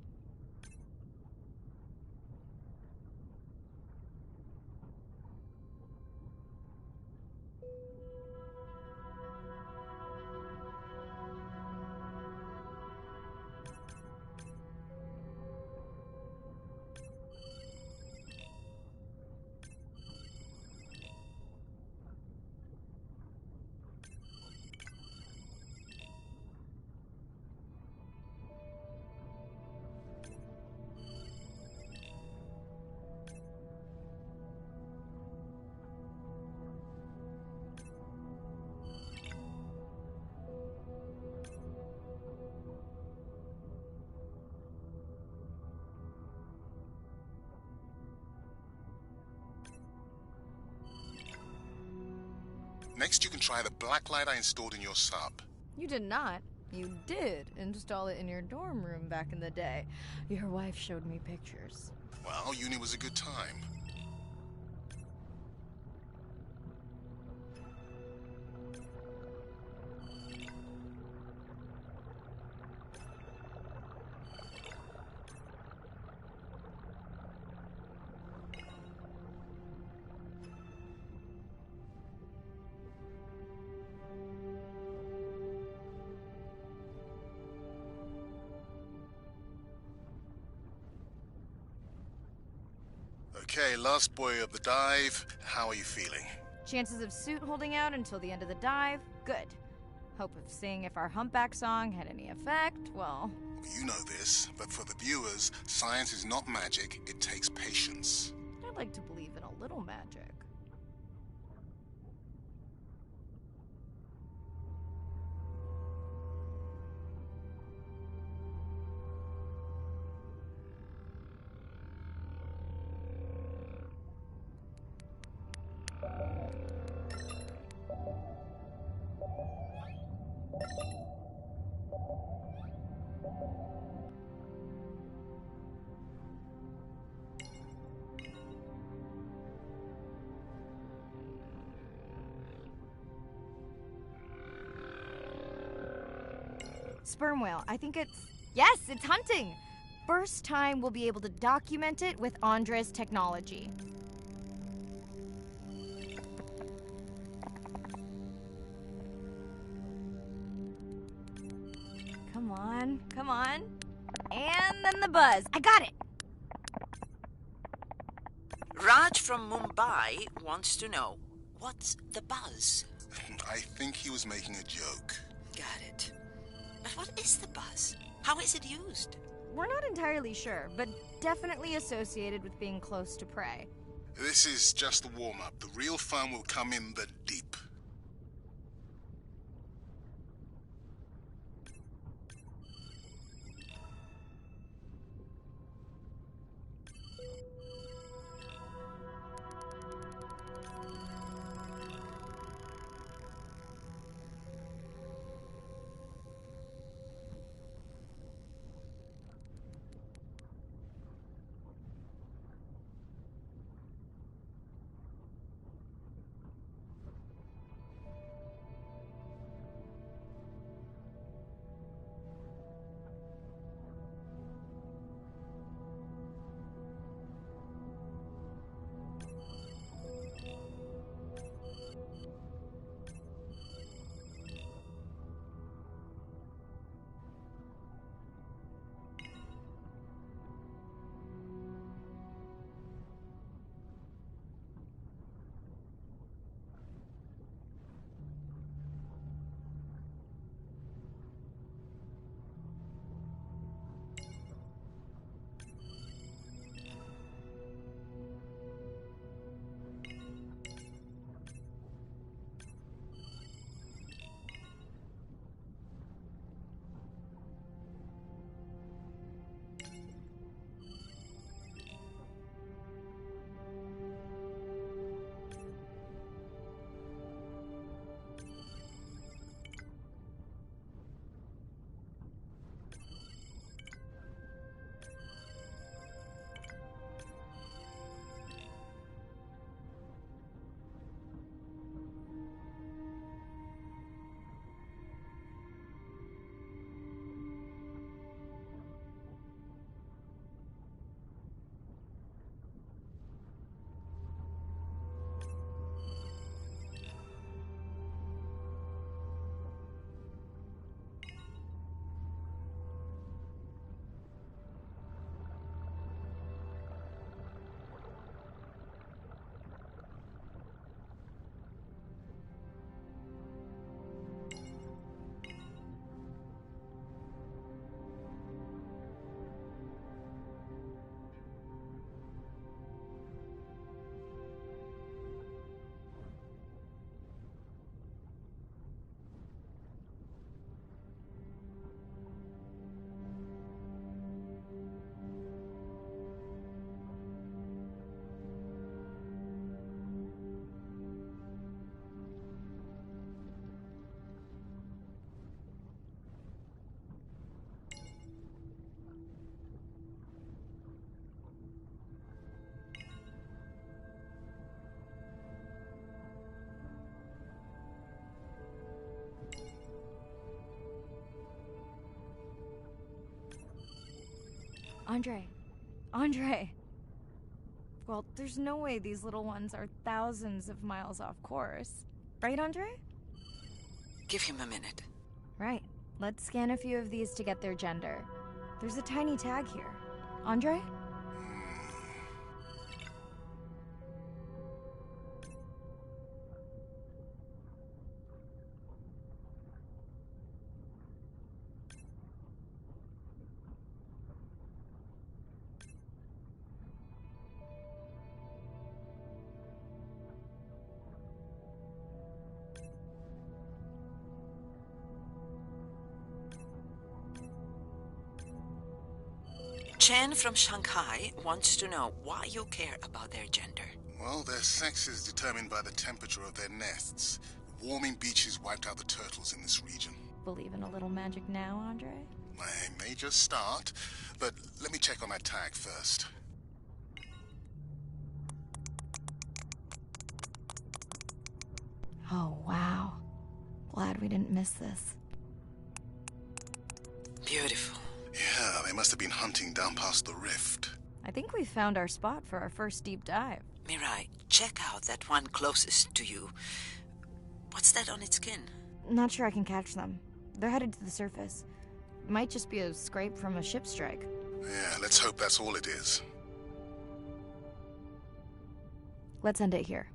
Next, you can try the black light I installed in your sub. You did not. You did install it in your dorm room back in the day. Your wife showed me pictures. Well, uni was a good time. Okay, last boy of the dive. How are you feeling? Chances of suit holding out until the end of the dive? Good. Hope of seeing if our humpback song had any effect, well... You know this, but for the viewers, science is not magic, it takes patience. I'd like to believe in a little magic. Sperm whale. I think it's... Yes, it's hunting! First time we'll be able to document it with Andres technology. Come on, come on. And then the buzz. I got it! Raj from Mumbai wants to know, what's the buzz? I think he was making a joke. Got it. But what is the buzz? How is it used? We're not entirely sure, but definitely associated with being close to prey. This is just the warm-up. The real fun will come in the deep. Andre. Andre! Well, there's no way these little ones are thousands of miles off course. Right, Andre? Give him a minute. Right. Let's scan a few of these to get their gender. There's a tiny tag here. Andre? Chen from Shanghai wants to know why you care about their gender. Well, their sex is determined by the temperature of their nests. Warming beaches wiped out the turtles in this region. Believe in a little magic now, Andre? I may just start, but let me check on that tag first. Oh, wow. Glad we didn't miss this. Beautiful. Yeah, they must have been hunting down past the rift. I think we found our spot for our first deep dive. Mirai, check out that one closest to you. What's that on its skin? Not sure I can catch them. They're headed to the surface. Might just be a scrape from a ship strike. Yeah, let's hope that's all it is. Let's end it here.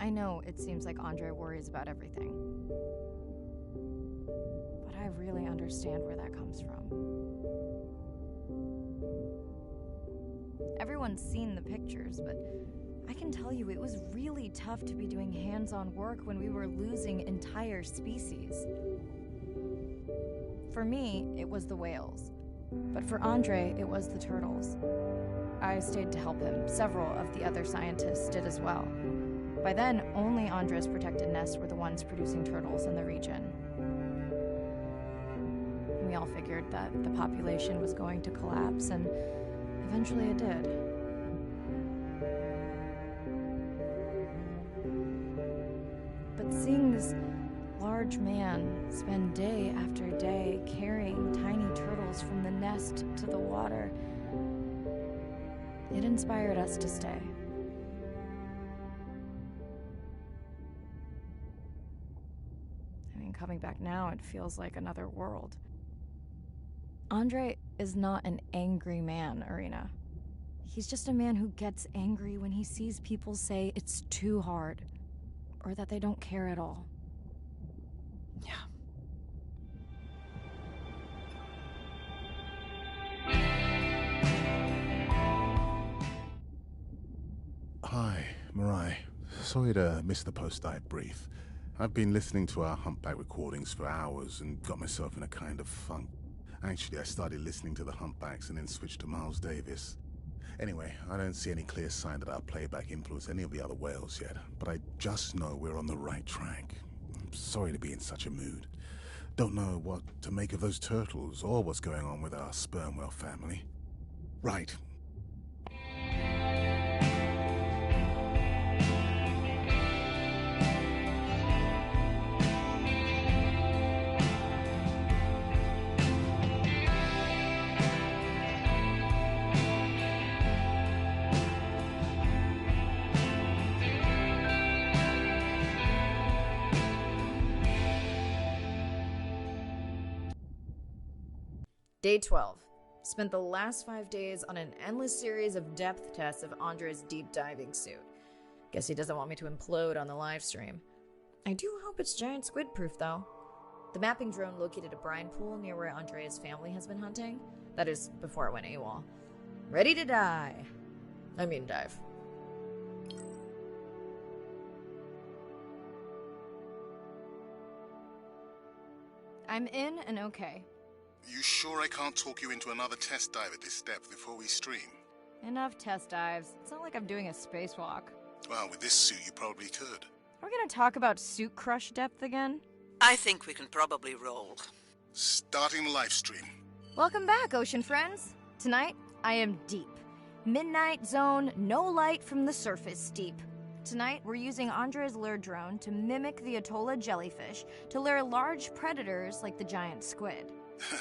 I know it seems like Andre worries about everything. But I really understand where that comes from. Everyone's seen the pictures, but I can tell you it was really tough to be doing hands-on work when we were losing entire species. For me, it was the whales. But for Andre, it was the turtles. I stayed to help him. Several of the other scientists did as well. By then, only Andre's protected nests were the ones producing turtles in the region. We all figured that the population was going to collapse, and eventually it did. But seeing this large man spend day after day carrying tiny turtles from the nest to the water, it inspired us to stay. I mean, coming back now, it feels like another world. Andre is not an angry man, Irina. He's just a man who gets angry when he sees people say it's too hard, or that they don't care at all. Yeah. Hi, Mirai. Sorry to miss the post-dive brief. I've been listening to our Humpback recordings for hours and got myself in a kind of funk. Actually, I started listening to the Humpbacks and then switched to Miles Davis. Anyway, I don't see any clear sign that our playback influenced any of the other whales yet, but I just know we're on the right track. I'm sorry to be in such a mood. Don't know what to make of those turtles or what's going on with our sperm whale family. Right. Day 12. Spent the last 5 days on an endless series of depth tests of Andre's deep diving suit. Guess he doesn't want me to implode on the live stream. I do hope it's giant squid proof though. The mapping drone located a brine pool near where Andrea's family has been hunting. That is, before it went AWOL. Ready to dive. I'm in and okay. You sure I can't talk you into another test dive at this depth before we stream? Enough test dives. It's not like I'm doing a spacewalk. Well, with this suit, you probably could. Are we gonna talk about suit crush depth again? I think we can probably roll. Starting the live stream. Welcome back, ocean friends. Tonight, I am deep. Midnight zone, no light from the surface deep. Tonight, we're using Andre's lure drone to mimic the Atolla jellyfish to lure large predators like the giant squid.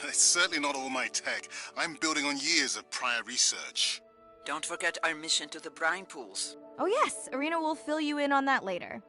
It's certainly not all my tech. I'm building on years of prior research. Don't forget our mission to the brine pools. Oh yes, Irina will fill you in on that later.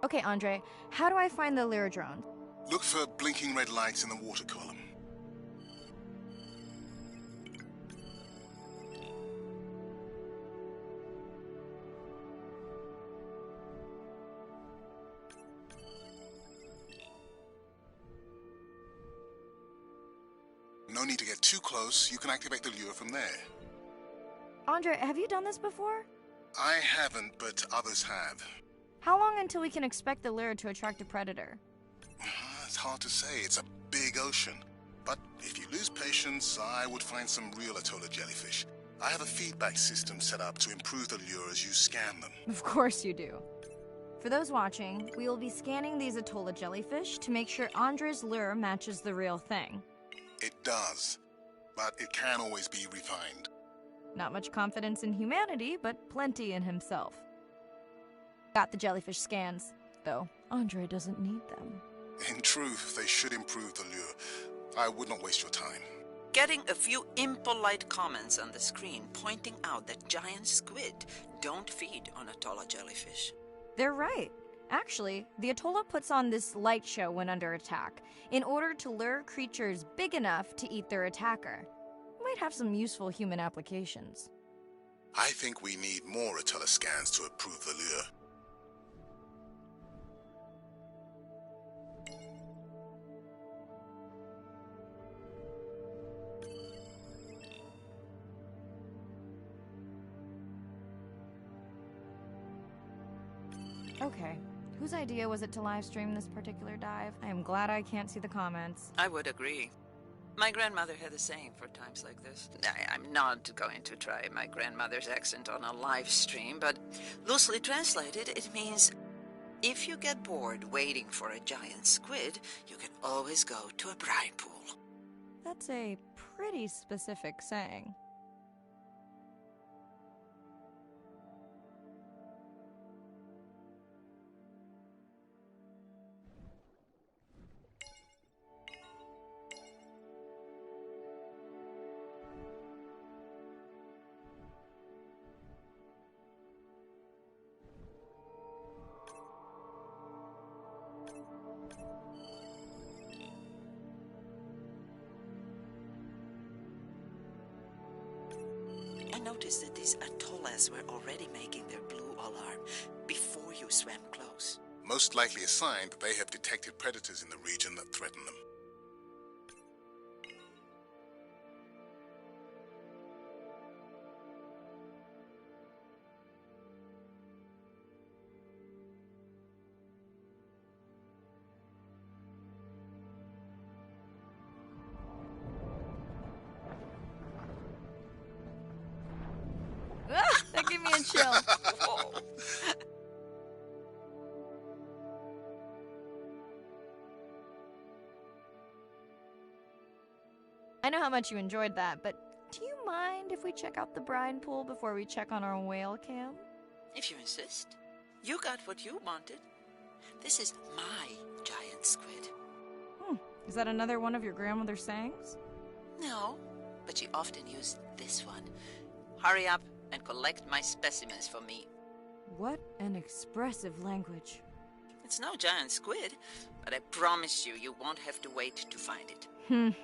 Okay, Andre, how do I find the Lyra drone? Look for blinking red lights in the water column. No need to get too close. You can activate the lure from there. Andre, have you done this before? I haven't, but others have. How long until we can expect the Lyra to attract a predator? It's hard to say. It's a big ocean. But if you lose patience, I would find some real Atolla jellyfish. I have a feedback system set up to improve the lure as you scan them. Of course you do. For those watching, we will be scanning these Atolla jellyfish to make sure Andre's lure matches the real thing. It does, but it can always be refined. Not much confidence in humanity, but plenty in himself. Got the jellyfish scans, though Andre doesn't need them. In truth, they should improve the lure. I would not waste your time. Getting a few impolite comments on the screen pointing out that giant squid don't feed on Atolla jellyfish. They're right. Actually, the Atolla puts on this light show when under attack, in order to lure creatures big enough to eat their attacker. Might have some useful human applications. I think we need more Atolla scans to approve the lure. Okay. Whose idea was it to live stream this particular dive? I am glad I can't see the comments. I would agree. My grandmother had a saying for times like this. I'm not going to try my grandmother's accent on a live stream, but loosely translated, it means if you get bored waiting for a giant squid, you can always go to a brine pool. That's a pretty specific saying. I noticed that these Atollas were already making their blue alarm before you swam close. Most likely a sign that they have detected predators in the region that threaten them. That gave me a chill. Whoa. I know how much you enjoyed that, but do you mind if we check out the brine pool before we check on our whale cam? If you insist. You got what you wanted. This is my giant squid. Is that another one of your grandmother's sayings? No, but she often used this one. Hurry up and collect my specimens for me. What an expressive language. It's no giant squid, but I promise you won't have to wait to find it.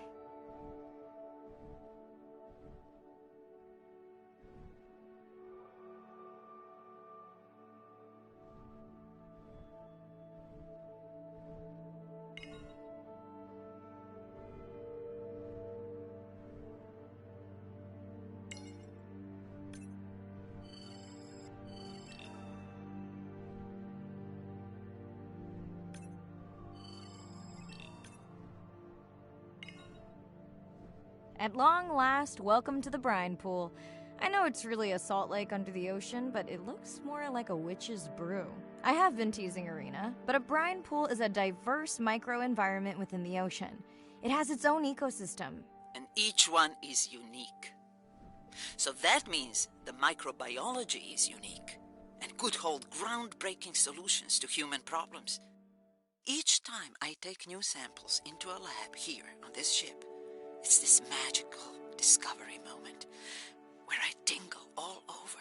At long last, welcome to the brine pool. I know it's really a salt lake under the ocean, but it looks more like a witch's brew. I have been teasing Arena, but a brine pool is a diverse microenvironment within the ocean. It has its own ecosystem. And each one is unique. So that means the microbiology is unique and could hold groundbreaking solutions to human problems. Each time I take new samples into a lab here on this ship, it's this magical discovery moment where I tingle all over.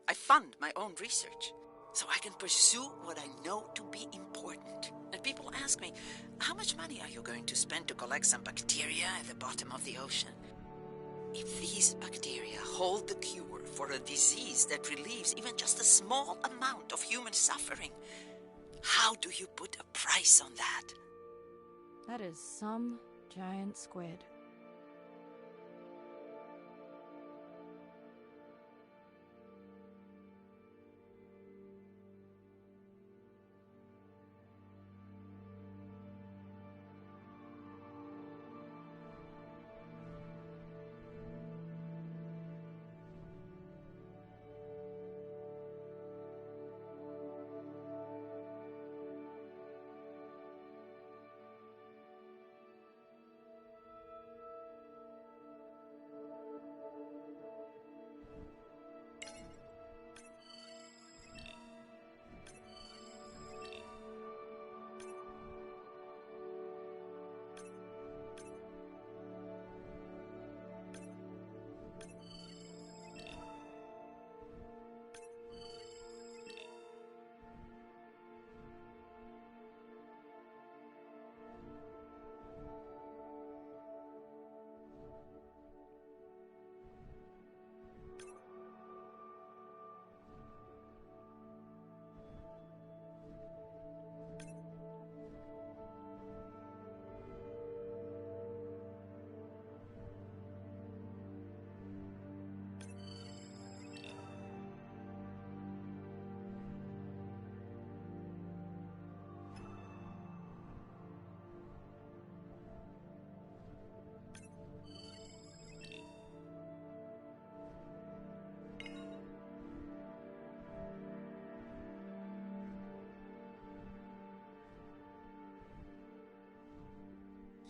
I fund my own research, so I can pursue what I know to be important. And people ask me, how much money are you going to spend to collect some bacteria at the bottom of the ocean? If these bacteria hold the cure for a disease that relieves even just a small amount of human suffering, how do you put a price on that? That is some giant squid.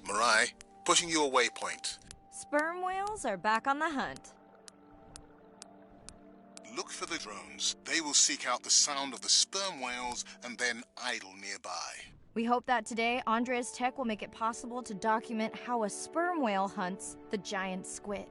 Mirai, pushing you a waypoint. Sperm whales are back on the hunt. Look for the drones. They will seek out the sound of the sperm whales and then idle nearby. We hope that today, Andrea's tech will make it possible to document how a sperm whale hunts the giant squid.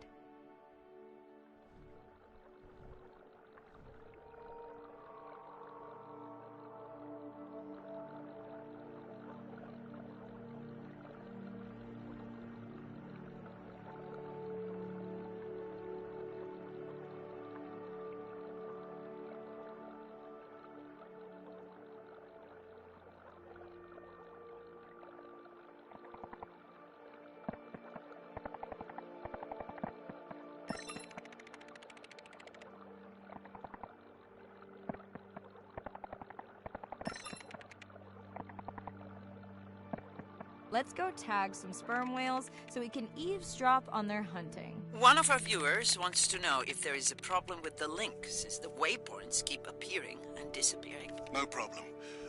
Let's go tag some sperm whales so we can eavesdrop on their hunting. One of our viewers wants to know if there is a problem with the link, since the waypoints keep appearing and disappearing. No problem.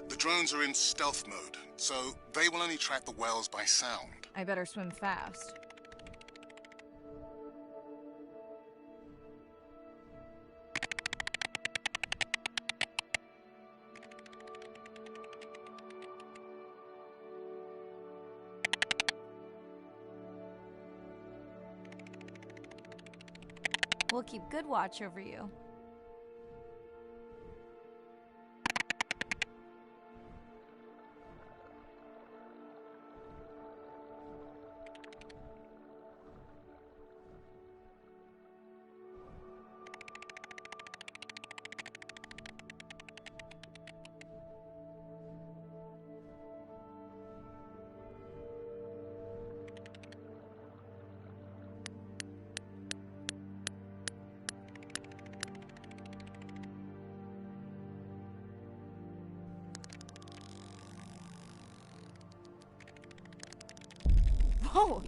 The drones are in stealth mode, so they will only track the whales by sound. I better swim fast. We'll keep good watch over you. Whoa!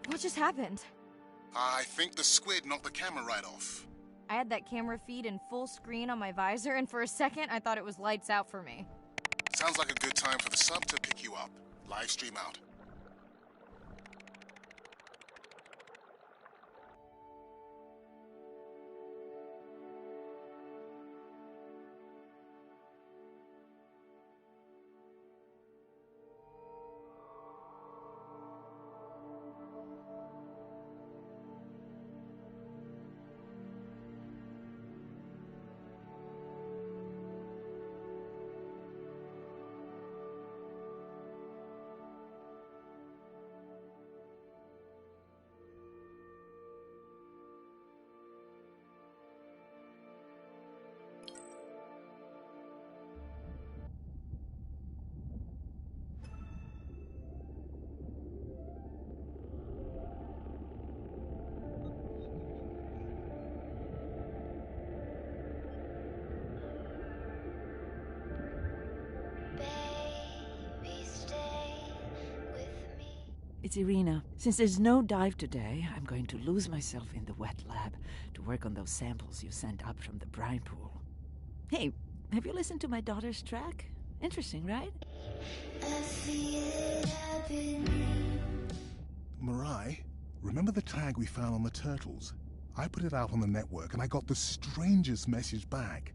What just happened? I think the squid knocked the camera right off. I had that camera feed in full screen on my visor, and for a second I thought it was lights out for me. Sounds like a good time for the sub to pick you up. Live stream out. It's Irina. Since there's no dive today, I'm going to lose myself in the wet lab to work on those samples you sent up from the brine pool. Hey, have you listened to my daughter's track? Interesting, right? Mirai, remember the tag we found on the turtles? I put it out on the network and I got the strangest message back.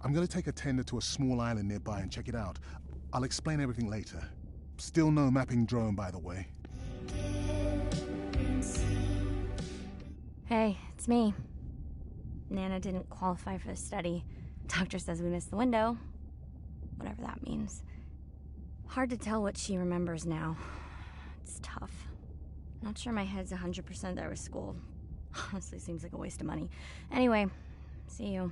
I'm gonna take a tender to a small island nearby and check it out. I'll explain everything later. Still no mapping drone, by the way. Hey, it's me. Nana didn't qualify for the study. Doctor says we missed the window. Whatever that means. Hard to tell what she remembers now. It's tough. Not sure my head's 100% there with school. Honestly, seems like a waste of money. Anyway, see you.